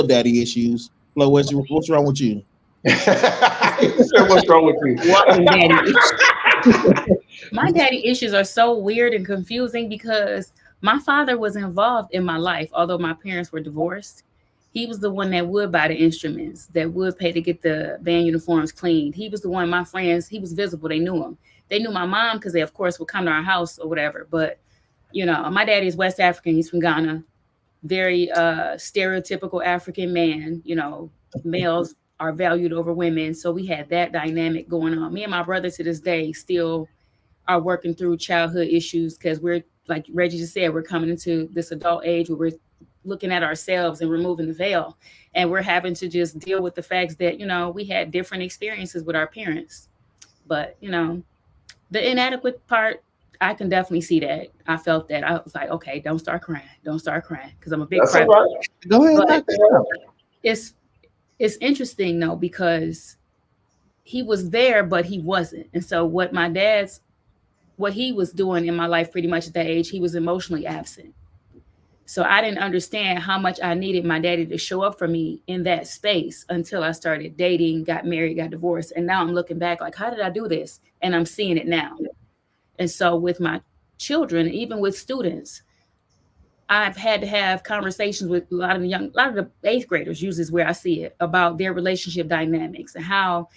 Daddy issues. Flo, what's wrong with you? You said, what's wrong with you? Walking daddy issues. My daddy issues are so weird and confusing because my father was involved in my life, although my parents were divorced. He was the one that would buy the instruments, that would pay to get the band uniforms cleaned. He was the one, my friends, he was visible. They knew him. They knew my mom because they, of course, would come to our house or whatever. But, my daddy is West African. He's from Ghana. Very stereotypical African man. Males are valued over women. So we had that dynamic going on. Me and my brother to this day still are working through childhood issues because we're, like Reggie just said, we're coming into this adult age where we're looking at ourselves and removing the veil. And we're having to just deal with the facts that, we had different experiences with our parents. But, the inadequate part, I can definitely see that. I felt that. I was like, okay, don't start crying. Don't start crying. Because I'm a big That's all crybaby. right. Go ahead, But knock it out. it's interesting though, because he was there, but he wasn't. And so what he was doing in my life pretty much at that age, he was emotionally absent. So I didn't understand how much I needed my daddy to show up for me in that space until I started dating, got married, got divorced. And now I'm looking back like, how did I do this? And I'm seeing it now. And so with my children, even with students, I've had to have conversations with a lot of the eighth graders, usually is where I see it, about their relationship dynamics and how,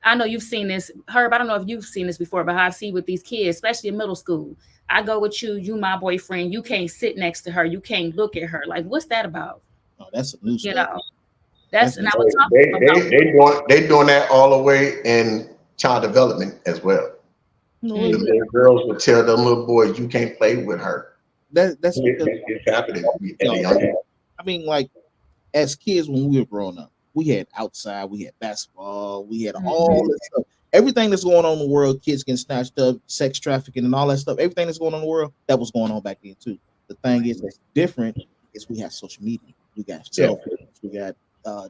I know you've seen this, Herb, I don't know if you've seen this before, but how I see with these kids, especially in middle school. I go with you my boyfriend, you can't sit next to her, you can't look at her. Like, what's that about? Oh, that's a new stuff. That's and I was talking about They doing that all the way in child development as well. The little girls would tell them little boys, you can't play with her. That's because It's happening at a young age. I mean, like as kids when we were growing up, we had outside, we had basketball, we had all this stuff. Everything that's going on in the world, kids getting snatched up, sex trafficking, and all that stuff. Everything that's going on in the world, that was going on back then too. The thing is that's different is we have social media, we got cell phones, we got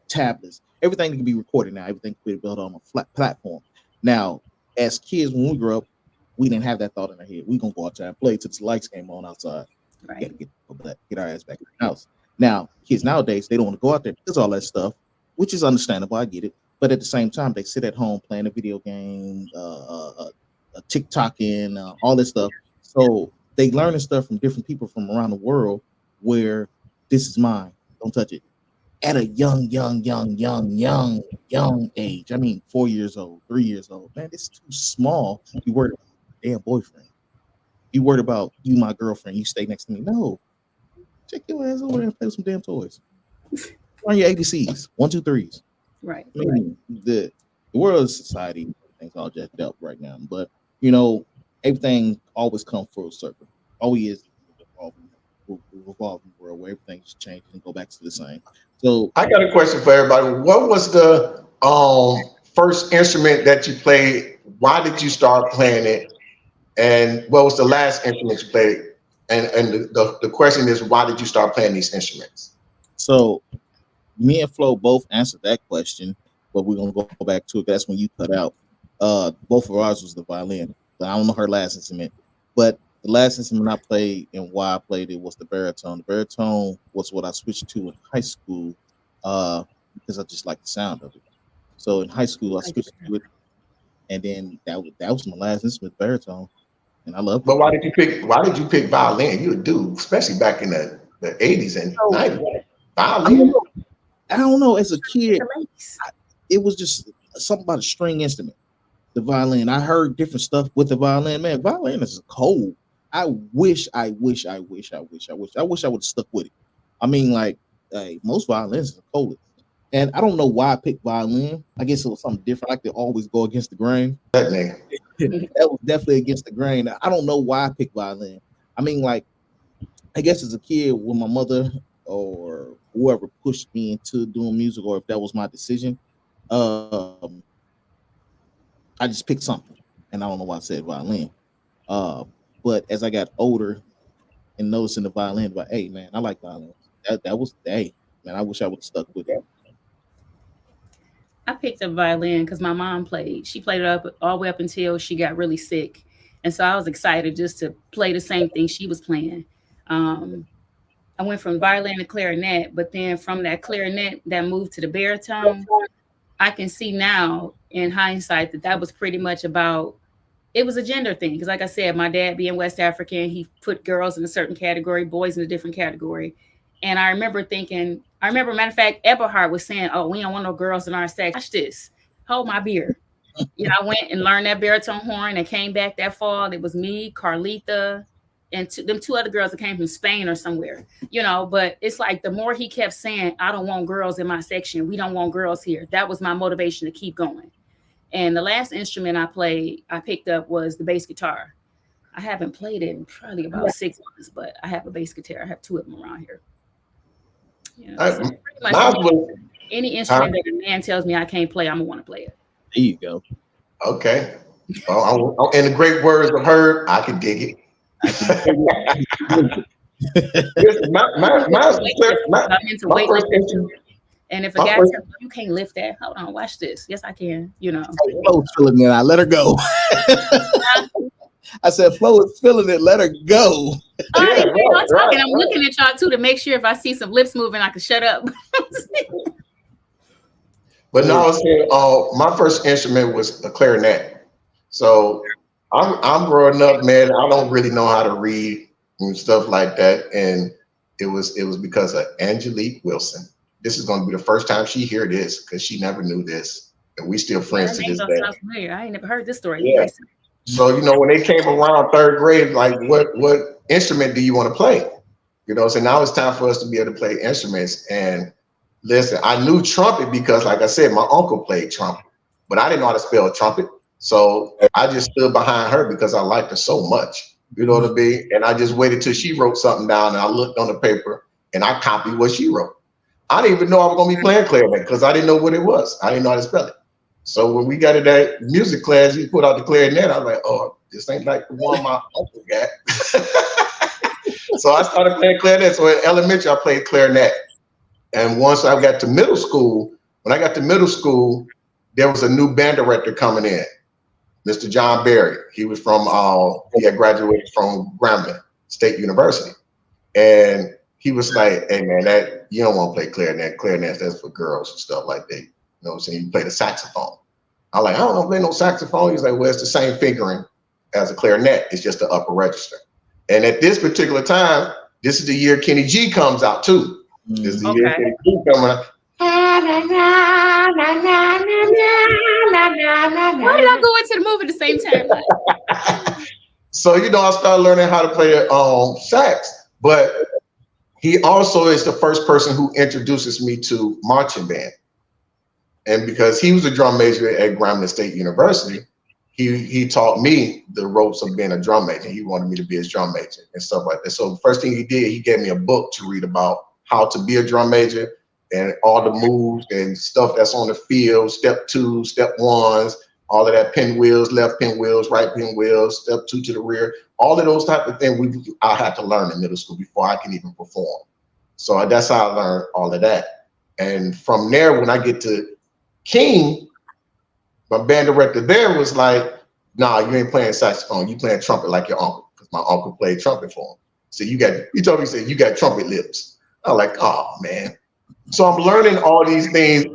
tablets. Everything can be recorded now. Everything can be built on a flat platform. Now, as kids, when we grew up, we didn't have that thought in our head. We gonna go outside and play till the lights came on outside. Right. Gotta get our ass back in the house. Now, kids nowadays, they don't want to go out there because all that stuff, which is understandable. I get it. But at the same time, they sit at home playing a video game, TikToking, all this stuff. So they learning stuff from different people from around the world where this is mine. Don't touch it. At a young age. I mean, 4 years old, 3 years old. Man, it's too small. You worried about your damn boyfriend. You worried about you, my girlfriend. You stay next to me. No. Check your ass over there and play with some damn toys. Run your ABCs. 1, 2, 3s. Right. I mean, the world of society, things all jacked up right now. But everything always comes full circle. Always is revolving world where everything's changing and go back to the same. So I got a question for everybody. What was the first instrument that you played? Why did you start playing it? And what was the last instrument you played? And the question is, why did you start playing these instruments? So me and Flo both answered that question, but we're gonna go back to it. That's when you cut out. Both of ours was the violin. I don't know her last instrument, but the last instrument I played and why I played it was the baritone. The baritone was what I switched to in high school because I just like the sound of it. So in high school, I switched to it, and then that was my last instrument, baritone, and I loved it. But why did you pick violin? You a dude, especially back in the 80s and 90s. Violin? I don't know. As a kid, it was just something about a string instrument. The violin. I heard different stuff with the violin. Man, violin is cold. I wish I would have stuck with it. I mean, like most violins are cold. And I don't know why I picked violin. I guess it was something different. I like to always go against the grain. That name. That was definitely against the grain. I don't know why I picked violin. I mean, like, I guess as a kid, when my mother or whoever pushed me into doing music, or if that was my decision, I just picked something. And I don't know why I said violin. But as I got older and noticing the violin, like, hey man, I like violin. That was hey man, I wish I would have stuck with it. I picked up violin because my mom played. She played it up all the way up until she got really sick, and so I was excited just to play the same thing she was playing. Um, I went from violin to clarinet, but then from that clarinet, that moved to the baritone. I can see now in hindsight that that was pretty much about. It was a gender thing because, like I said, my dad being West African, he put girls in a certain category, boys in a different category. And I remember thinking, matter of fact, Eberhard was saying, "Oh, we don't want no girls in our section. Watch this. Hold my beer." You know, I went and learned that baritone horn and came back that fall. It was me, Carlita, and them two other girls that came from Spain or somewhere. You know, but it's like the more he kept saying, "I don't want girls in my section. We don't want girls here." That was my motivation to keep going. And the last instrument I picked up was the bass guitar. I haven't played it in probably about 6 months, but I have a bass guitar. I have two of them around here. You know, so pretty much any instrument that a man tells me I can't play, I'm gonna want to play it. There you go. Okay. Well, in the great words of Herb, I can dig it. Listen, my first instrument. And if a guy tells me you can't lift that, hold on, watch this. Yes, I can. You know. Flo feeling it. I let her go. I said, Flo is feeling it. Let her go. I'm looking at y'all too to make sure if I see some lips moving, I can shut up. But no, I was saying, my first instrument was a clarinet. So I'm growing up, man. I don't really know how to read and stuff like that, and it was because of Angelique Wilson. This is going to be the first time she hear this because she never knew this, and we still friends to this day. Sounds familiar. I ain't never heard this story. Yeah. So when they came around third grade, like what instrument do you want to play? So now it's time for us to be able to play instruments. And listen, I knew trumpet because, like I said, my uncle played trumpet, but I didn't know how to spell trumpet. So I just stood behind her because I liked her so much. You know what I mean? And I just waited till she wrote something down, and I looked on the paper and I copied what she wrote. I didn't even know I was going to be playing clarinet because I didn't know what it was. I didn't know how to spell it. So when we got in that music class, he put out the clarinet. I was like, oh, this ain't like the one my uncle got. So I started playing clarinet. So in elementary, I played clarinet. And once I got to middle school, there was a new band director coming in, Mr. John Berry. He was he had graduated from Grambling State University. And he was like, hey man, that you don't want to play clarinet. Clarinet, that's for girls and stuff like that. You know what I'm saying? You play the saxophone. I'm like, I don't know, play no saxophone. He's like, well, it's the same fingering as a clarinet. It's just the upper register. And at this particular time, this is the year Kenny G comes out too. This is the year Kenny G coming out. Why did I go into the movie at the same time? So, I started learning how to play sax, but he also is the first person who introduces me to marching band. And because he was a drum major at Grambling State University, he taught me the ropes of being a drum major. He wanted me to be his drum major and stuff like that. So the first thing he did, he gave me a book to read about how to be a drum major and all the moves and stuff that's on the field, step 2, step 1s, all of that pinwheels, left pinwheels, right pinwheels, step 2 to the rear, all of those type of things I had to learn in middle school before I can even perform. So that's how I learned all of that. And from there, when I get to King, my band director there was like, nah, you ain't playing saxophone, you playing trumpet like your uncle, because my uncle played trumpet for him. So he told me, he said, you got trumpet lips. I was like, oh man. So I'm learning all these things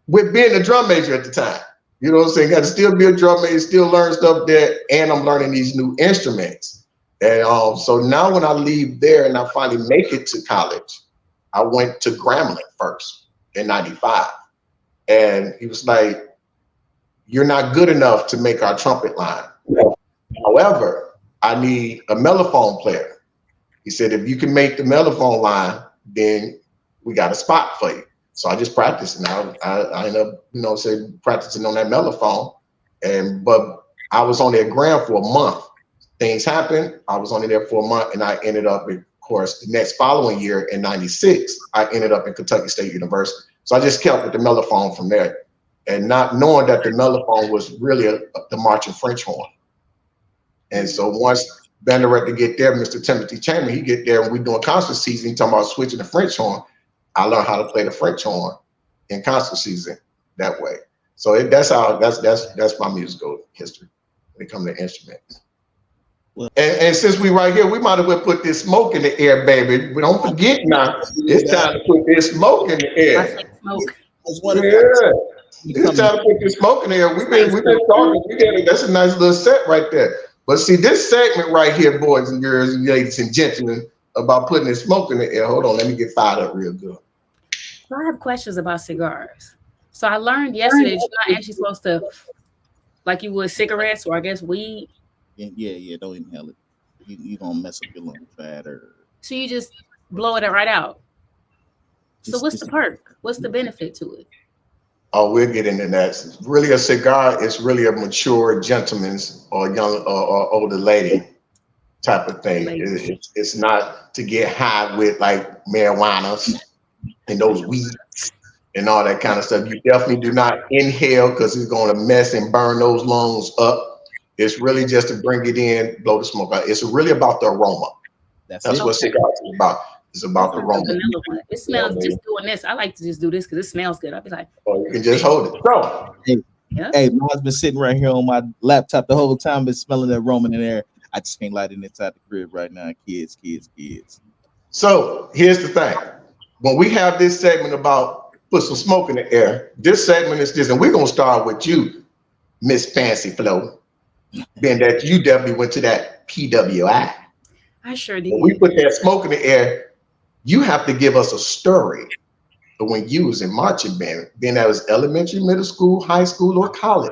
with being a drum major at the time. You know what I'm saying? Got to still be a drum major, still learn stuff there, and I'm learning these new instruments. And so now when I leave there and I finally make it to college, I went to Grambling first in '95. And he was like, you're not good enough to make our trumpet line. However, I need a mellophone player. He said, if you can make the mellophone line, then we got a spot for you. So I just practiced, and I ended up, practicing on that mellophone. But I was only at Graham for a month. Things happened. I was only there for a month, and I ended up, of course, the next following year in '96, I ended up in Kentucky State University. So I just kept with the mellophone from there, and not knowing that the mellophone was really the marching French horn. And so once band director get there, Mr. Timothy Chamberlain, he get there and we doing concert season. He talking about switching the French horn. I learned how to play the French horn in concert season that way. So that's my musical history when it comes to instruments. Well, and since we right here, we might as well put this smoke in the air, baby. We don't forget now. It's time to put this smoke in the air. Smoke. It's time to put this smoke in the air. We've been talking. That's a nice little set right there. But see, this segment right here, boys and girls, and ladies and gentlemen, about putting this smoke in the air. Hold on, let me get fired up real good. So I have questions about cigars. So I learned yesterday that you're not actually supposed to, like you would cigarettes or I guess weed. Yeah, don't inhale it. You gonna mess up your lungs bad or. So you just blow it right out. So what's the perk? What's the benefit to it? Oh, we'll get into that. Really, a cigar is really a mature gentleman's or young or older lady type of thing. It's not to get high with like marijuana and those weeds and all that kind of stuff. You definitely do not inhale because it's going to mess and burn those lungs up. It's really just to bring it in, blow the smoke out. It's really about the aroma. That's what cigars is about. It's about the aroma. It smells just doing this. I like to just do this because it smells good. I'll be like, oh, you can just hold it. So, hey, mine's been sitting right here on my laptop the whole time, been smelling that aroma in there. I just can't light it inside the crib right now. Kids. So here's the thing. When we have this segment about put some smoke in the air, this segment is this, and we're gonna start with you, Miss Fancy Flo. Being that you definitely went to that PWI. I sure did. When we put that smoke in the air, you have to give us a story of when you was in marching band, being that was elementary, middle school, high school, or college.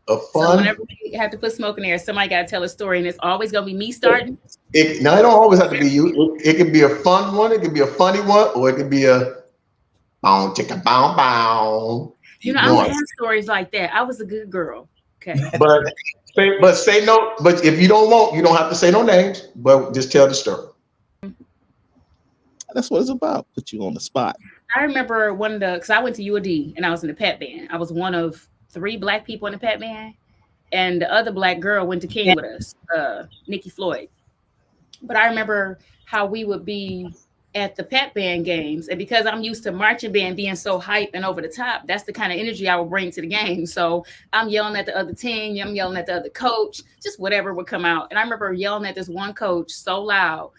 A fun. So whenever we have to put smoke in the air, somebody got to tell a story, and it's always going to be me starting. It don't always have to be you. It could be a fun one, it could be a funny one, or it could be a bow, chicka, bow, bow. You know, I don't have stories like that. I was a good girl. Okay. But say no. But if you don't want, you don't have to say no names. But just tell the story. That's what it's about. Put you on the spot. I remember because I went to UAD and I was in the Pep Band. I was one of 3 Black people in the Pep Band, and the other Black girl went to King with us, Nikki Floyd. But I remember how we would be at the Pep Band games, and because I'm used to marching band being so hype and over the top, that's the kind of energy I would bring to the game. So I'm yelling at the other team, I'm yelling at the other coach, just whatever would come out. And I remember yelling at this one coach so loud,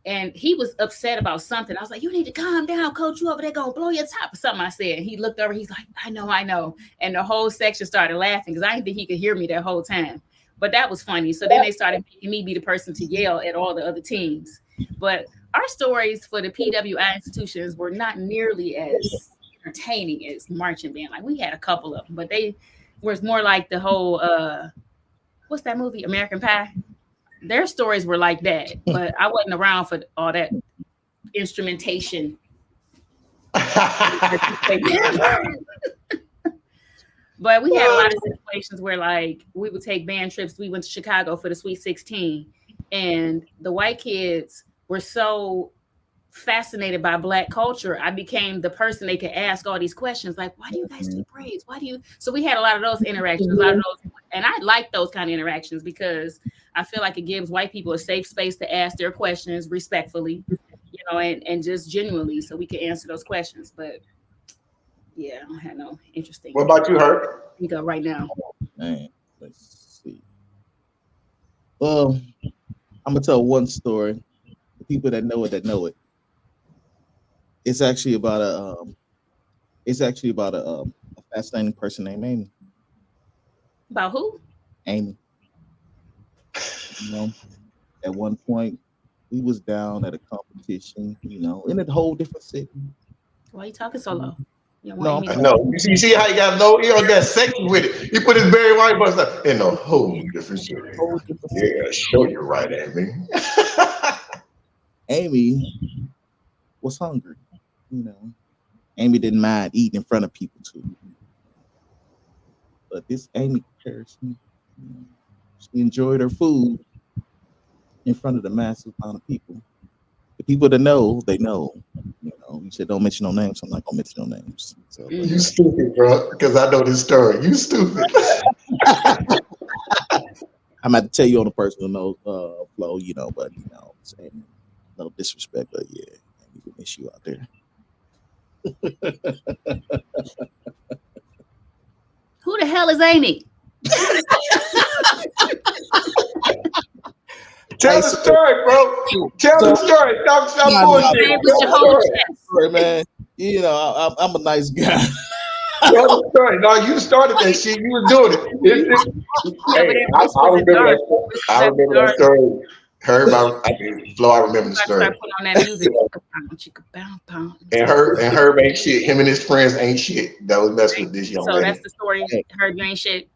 and he was upset about something. I was like, "You need to calm down, coach. You over there gonna blow your top," or something I said. He looked over, he's like, I know. And the whole section started laughing because I didn't think he could hear me that whole time. But that was funny. So then they started making me be the person to yell at all the other teams. But our stories for the PWI institutions were not nearly as entertaining as marching band. Like, we had a couple of them, but they was more like the whole what's that movie, American Pie? Their stories were like that, but I wasn't around for all that instrumentation. But we had a lot of situations where, like, we would take band trips. We went to Chicago for the Sweet 16, and the white kids were so fascinated by Black culture. I became the person they could ask all these questions, like, why do you guys do braids? Why do you? So we had a lot of those interactions, and I like those kind of interactions because I feel like it gives white people a safe space to ask their questions respectfully, you know, and just genuinely, so we can answer those questions. But yeah, I don't have no interesting. What about you, Herb? You go right now. Man, let's see. Well, I'm gonna tell one story. The people that know it. It's actually about a fascinating person named Amy. About who? Amy. You know, at one point we was down at a competition, you know, in a whole different city. Why are you talking so low? No. You see how he got low? He on that section with it. He put his Barry White bus up in a whole different city. Yeah, show you right, Amy. Amy was hungry, you know. Amy didn't mind eating in front of people too. But this Amy person, you know, she enjoyed her food in front of the massive amount of people. The people that know, they know. You know, you said don't mention no names, so I'm not gonna mention no names. So, you stupid, bro, because I know this story. You stupid. I'm about to tell you on a personal note, Flo, you know, but you know, I'm saying no disrespect, but yeah, we miss you out there. Who the hell is Amy? Tell the story, bro. Tell the story. Stop bullshit. Say it with Tell your the whole story. chest. Sorry, man. You know, I'm a nice guy. Tell the story. No, you started that shit. You was doing it. Yeah, but Hey, that voice I was remember dark. that. I remember that story. Heard about Flo. I remember the story. Start putting on that music. And Herb ain't shit. Him and his friends ain't shit. That was messed with this young So lady. that's the story. Herb, you ain't shit.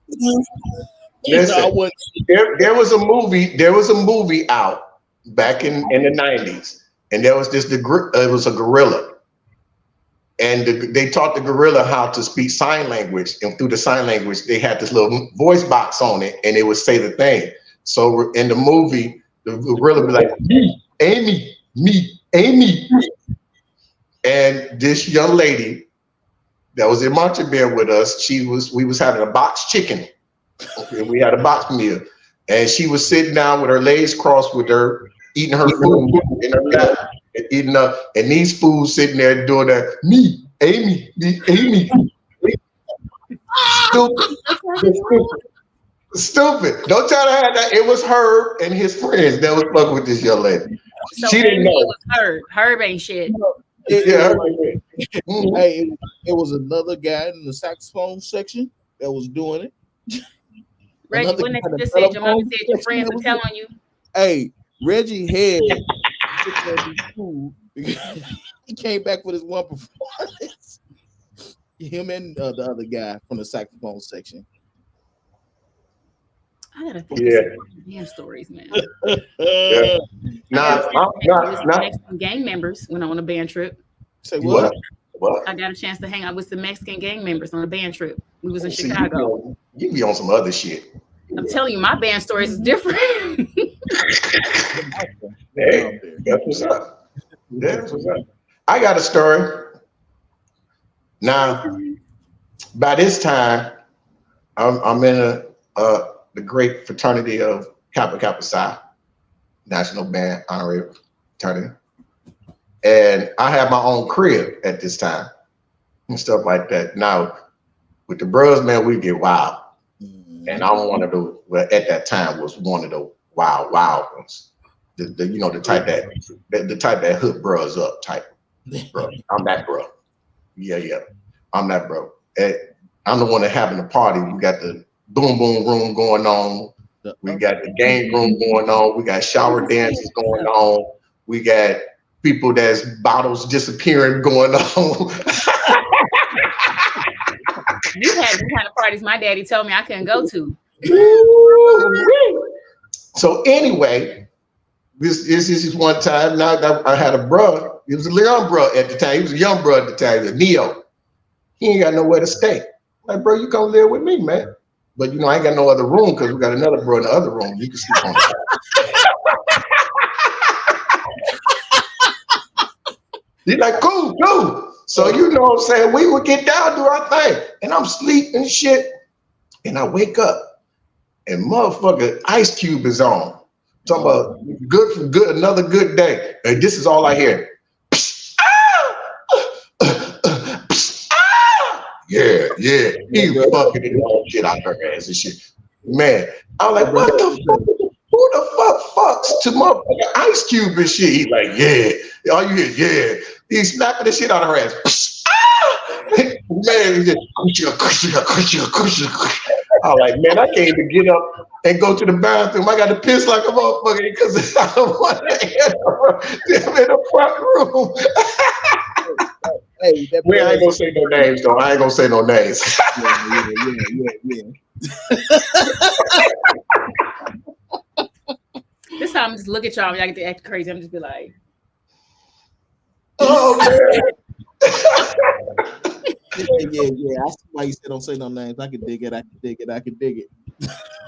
Listen, there was a movie. There was a movie out back in the 90s, and there was it was a gorilla, and they taught the gorilla how to speak sign language, and through the sign language, they had this little voice box on it, and it would say the thing. So in the movie, the gorilla would be like, "Me, Amy, me, Amy," and this young lady that was in marching band with us, we was having a boxed chicken. Okay, we had a box meal, and she was sitting down with her legs crossed, with her eating her food in her lap, and eating up, and these fools sitting there doing that. Me, Amy, stupid. Don't tell her that. It was Herb and his friends that was fucking with this young lady. So She didn't know. It was Herb. Herb ain't shit. Yeah, Hey, it was another guy in the saxophone section that was doing it. Reggie, Another when guy you that just said your mama telephone said your section friends that were was telling doing you. Hey, Reggie had he came back with his one performance. Him and the other guy from the saxophone section. I gotta think of some damn stories, man. Yeah. Mexican gang members went on a band trip. Say what? What? I got a chance to hang out with some Mexican gang members on a band trip. We was in See, Chicago. You be on some other shit. I'm telling you, my band stories is different. Hey, that's what's up. That's what's up. I got a story. Now, by this time, I'm in the great fraternity of Kappa Kappa Psi, National Band Honorary Fraternity, and I have my own crib at this time and stuff like that. Now, with the bros, man, we get wild, and I'm one of those. Well, at that time, was one of the wild ones. The type that hook bros up type, bro. I'm that bro. Yeah. I'm that bro. I'm the one that having the party. We got the boom boom room going on. We got the game room going on. We got shower dances going on. We got people that's bottles disappearing going on. You had the kind of parties my daddy told me I couldn't go to. So anyway, this is one time. Now I had a bro. He was a young bro at the time. He was a young bro at the time, Neo. He ain't got nowhere to stay. Like, bro, you come live with me, man. But I ain't got no other room because we got another bro in the other room. You can sleep on it. He's like, cool. So what I'm saying? We would get down, do our thing. And I'm sleeping shit. And I wake up and motherfucker Ice Cube is on. Talking about good, another good day. And this is all I hear. Yeah. He fucking it all shit out her ass and shit. Man, I'm like, what the fuck? Who the fuck fucks to motherfucking Ice Cube and shit? He's like, yeah. All you hear, yeah. He's snapping the shit out of her ass. Man, he just I'm like, man, I can't even get up and go to the bathroom. I got to piss like a motherfucker because I don't want to in the front room. Hey, I ain't gonna say no names though. I ain't gonna say no names. Yeah. This time I'm just look at y'all. Y'all get to act crazy. I'm just be like, oh man. Yeah. I see why you said don't say no names. I can dig it.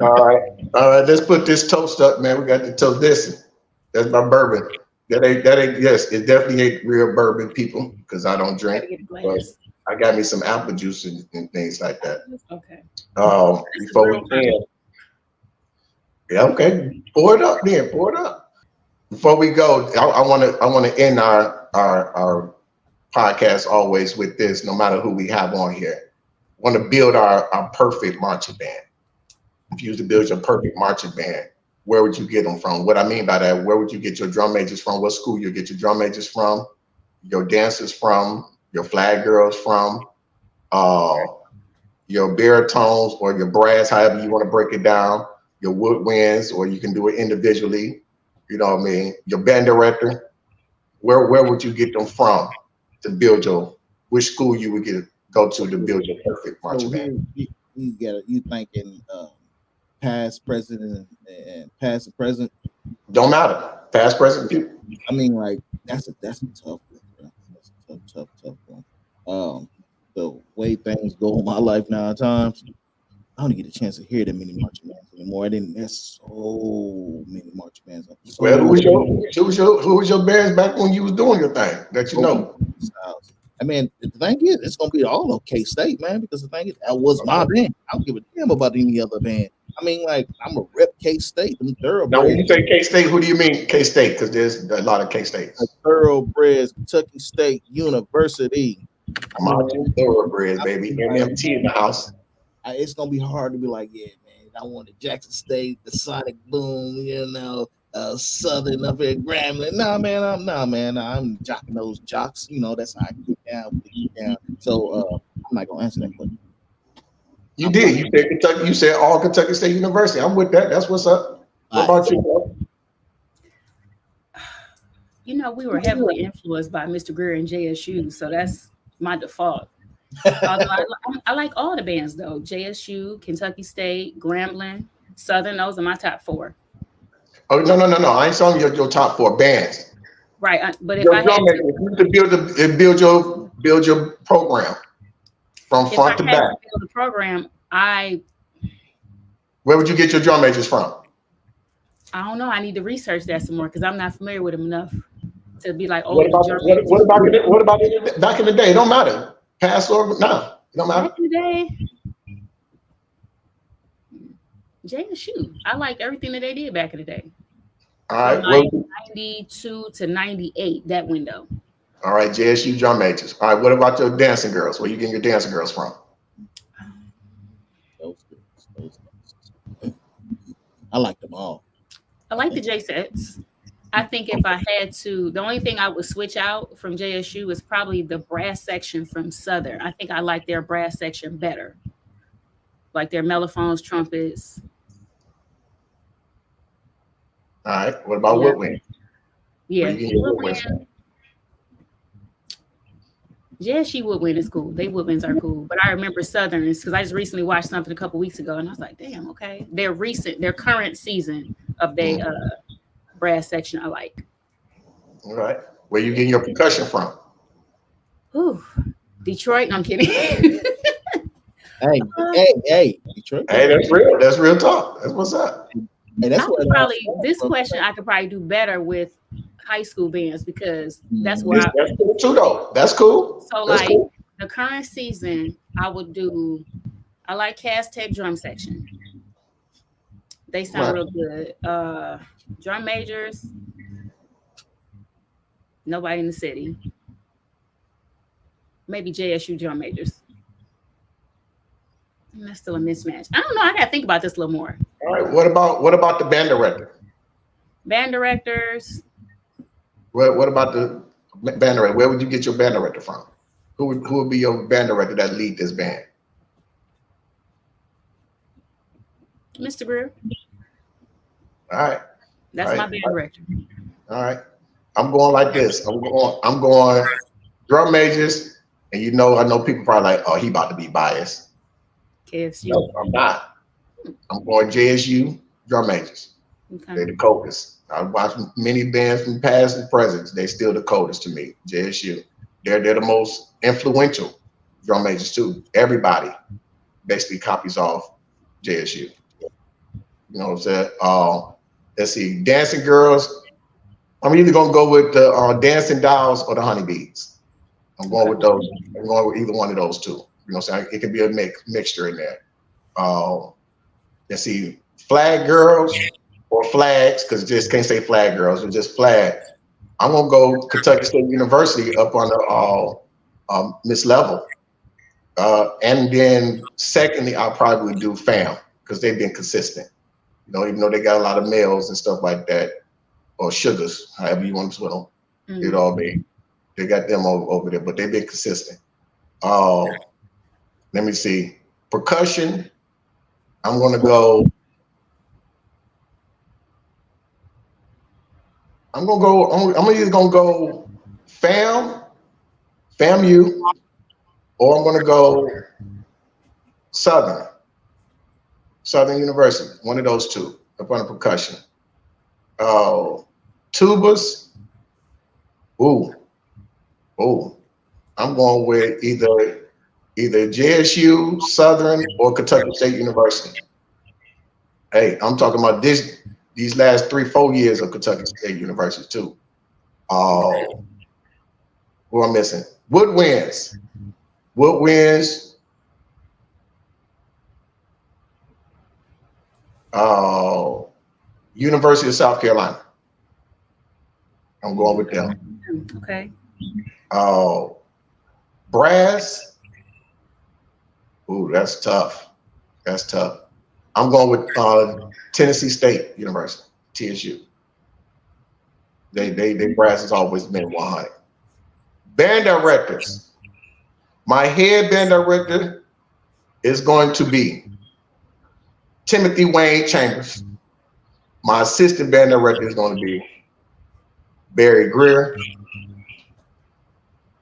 All right. Let's put this toast up, man. We got the toast. This. That's my bourbon. That ain't. Yes, it definitely ain't real bourbon, people, because I don't drink. But I got me some apple juice and things like that. Okay. Before we can. Yeah, okay. Pour it up then. Pour it up. Before we go, I want to end our podcast always with this, no matter who we have on here. Want to build our perfect marching band. If you was to build your perfect marching band, where would you get them from? What I mean by that, where would you get your drum majors from? What school you get your drum majors from? Your dancers from? Your flag girls from? Your baritones or your brass, however you want to break it down, your woodwinds, or you can do it individually. You know what I mean? Your band director, where would you get them from to build your, which school you would go to build your perfect marching So band? you thinking past, present, and past and present. Don't matter. Past, present, future. I mean, like that's a tough one. Bro. That's a tough one. The way things go in my life now, at times I don't get a chance to hear that many marching bands anymore. I didn't. That's so many marching bands. Well, who was your bands back when you was doing your thing that you know? I mean, the thing is, it's gonna be all of K-State, man. Because the thing is, that was my band. I don't give a damn about any other band. I mean, like I'm a rep K-State. Them thoroughbreds. Now, when you say K-State, who do you mean K-State? Because there's a lot of K-States. Like thoroughbreds, Kentucky State University. Marching thoroughbreds, baby. MMT in the house. It's gonna be hard to be like, yeah, man, I wanted Jackson State, the Sonic Boom, Southern up at Grambling. Nah, man, I'm jocking those jocks. That's how I get down. So I'm not gonna answer that question. You did. You said Kentucky. You said all Kentucky State University. I'm with that. That's what's up. What about you, bro? We were heavily influenced by Mr. Greer and JSU, so that's my default. Although I like all the bands though. JSU, Kentucky State, Grambling, Southern. Those are my top 4. Oh no! I ain't telling you your top 4 bands. Right, but if I had to build your program from front to back, build the program, where would you get your drum majors from? I don't know. I need to research that some more because I'm not familiar with them enough to be like, oh, what about back in the day? It don't matter. Past or no, it don't matter. Back in the day, JSU. I liked everything that they did back in the day. All right, from 92 to 98, that window. All right, JSU drum majors. All right, what about your dancing girls? Where you getting your dancing girls from? Those. I like them all. I like the J sets. I think if I had to, the only thing I would switch out from JSU is probably the brass section from Southern. I think I like their brass section better. Like their mellophones, trumpets. All right. What about woodwind? Yeah. JSU woodwind is cool. They woodwinds are cool. But I remember Southern's because I just recently watched something a couple weeks ago and I was like, damn, okay. Their current season of their brass section I like. All right. Where you getting your percussion from? Ooh, Detroit. No, I'm kidding. Hey, Detroit. Hey, that's real. That's real talk. That's what's up. Hey, this question I could probably do better with high school bands because that's where that's cool too, though. That's cool. So that's cool. The current season, I like Cass Tech drum section. They sound real good. Drum majors, nobody in the city. Maybe JSU drum majors. And that's still a mismatch. I don't know. I gotta think about this a little more. All right. What about the band director? Band directors. What about the band director? Where would you get your band director from? Who would be your band director that lead this band? Mr. Greer. All right. That's my band director. All right. I'm going like this. I'm going drum majors, and I know people probably like, oh, he about to be biased. KFC. No, I'm not. I'm going JSU drum majors. Okay. They're the coldest. I've watched many bands from past and present. They're still the coldest to me. JSU. They're the most influential drum majors too. Everybody basically copies off JSU. You know what I'm saying? Let's see. Dancing girls. I'm either gonna go with the Dancing Dolls or the Honeybees. I'm going with those. I'm going with either one of those two. You know what I'm saying? It can be a mixture in there. Let's see. flag girls or flags, because just can't say flag girls, it's just flag. I'm gonna go Kentucky State University up on the Miss Level. And then secondly, I'll probably do FAM because they've been consistent. You know, even though they got a lot of males and stuff like that, or sugars, however you want to swim. You know, they got them over there, but they've been consistent. Let me see. Percussion, I'm gonna go. I'm either gonna go FAMU, or I'm gonna go Southern University. One of those two up on the percussion. Tubas. I'm going with either JSU, Southern, or Kentucky State University. Hey, I'm talking about these last 3-4 years of Kentucky State University too. Who am I missing? Woodwinds. University of South Carolina. I'm going with them. Okay. Brass. That's tough. I'm going with Tennessee State University, TSU. They brass has always been 100. Band directors. My head band director is going to be Timothy Wayne Chambers. My assistant band director is going to be Barry Greer.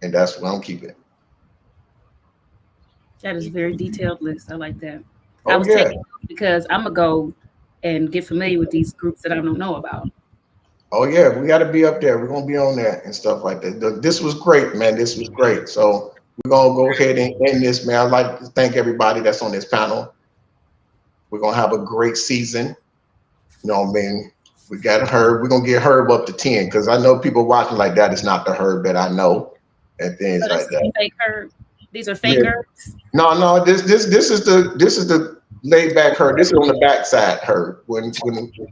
And that's what I'm keeping. That is a very detailed list. I like that. I was taking notes because I'm going to go and get familiar with these groups that I don't know about. Oh, yeah. We got to be up there. We're going to be on that and stuff like that. This was great, man. This was great. So we're going to go ahead and end this, man. I'd like to thank everybody that's on this panel. We're going to have a great season. You know what I mean? We got Herb. We're going to get Herb up to 10 because I know people watching like that. It's not the Herb that I know and things like that. Fake Herb. These are fake Herbs? No. This is the laid back Herb. This is on the backside Herb when it's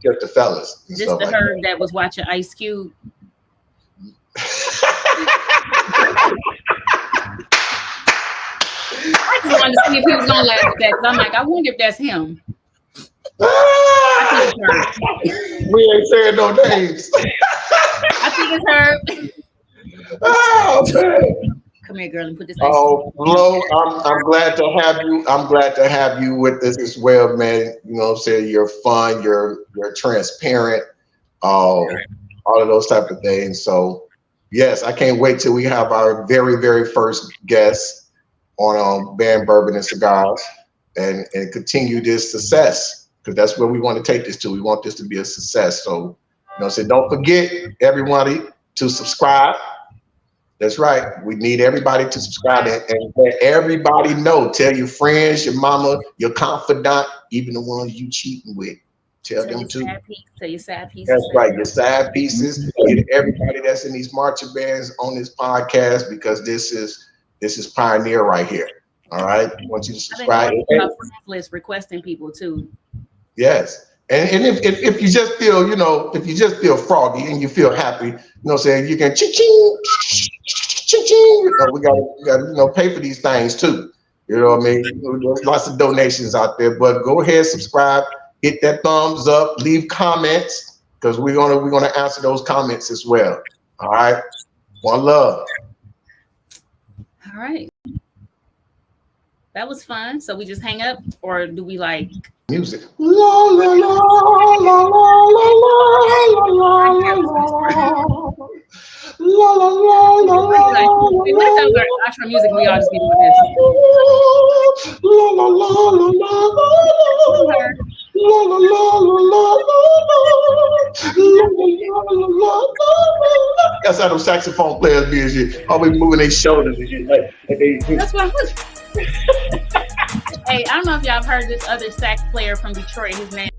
just the fellas. This the like Herb that was watching Ice Cube. I just wanted to see if he was gonna laugh at that. I'm like, I wonder if that's him. I think it's Herb. We ain't saying no names. I think it's Herb. Oh man. Come here, girl, and put this. Oh, Flo, I'm glad to have you. I'm glad to have you with us as well, man. You know what I'm saying? You're fun, you're transparent, all of those type of things. So yes, I can't wait till we have our very, very first guest on Band Bourbon and Cigars and continue this success, because that's where we want to take this to. We want this to be a success. So, so don't forget, everybody, to subscribe. That's right. We need everybody to subscribe and let everybody know. Tell your friends, your mama, your confidant, even the ones you cheating with. Tell them too. Tell your side pieces. That's right. Your side pieces. Get everybody that's in these marching bands on this podcast, because this is pioneer right here. All right. I want you to subscribe. List requesting people too. Yes. And if you just feel, if you just feel froggy and you feel happy, saying you can ching, we got pay for these things too. You know what I mean? There's lots of donations out there, but go ahead, subscribe, hit that thumbs up, leave comments, because we're gonna answer those comments as well. All right. One love. All right. That was fun. So we just hang up, or do we like music? La la la la la la la la la la. La la la la la. What if our outro music? We all just be doing this. La la la la la la. La la la la la. That's how those saxophone players be and shit. Always moving their shoulders and shit. That's what. Hey, I don't know if y'all have heard this other sax player from Detroit. His name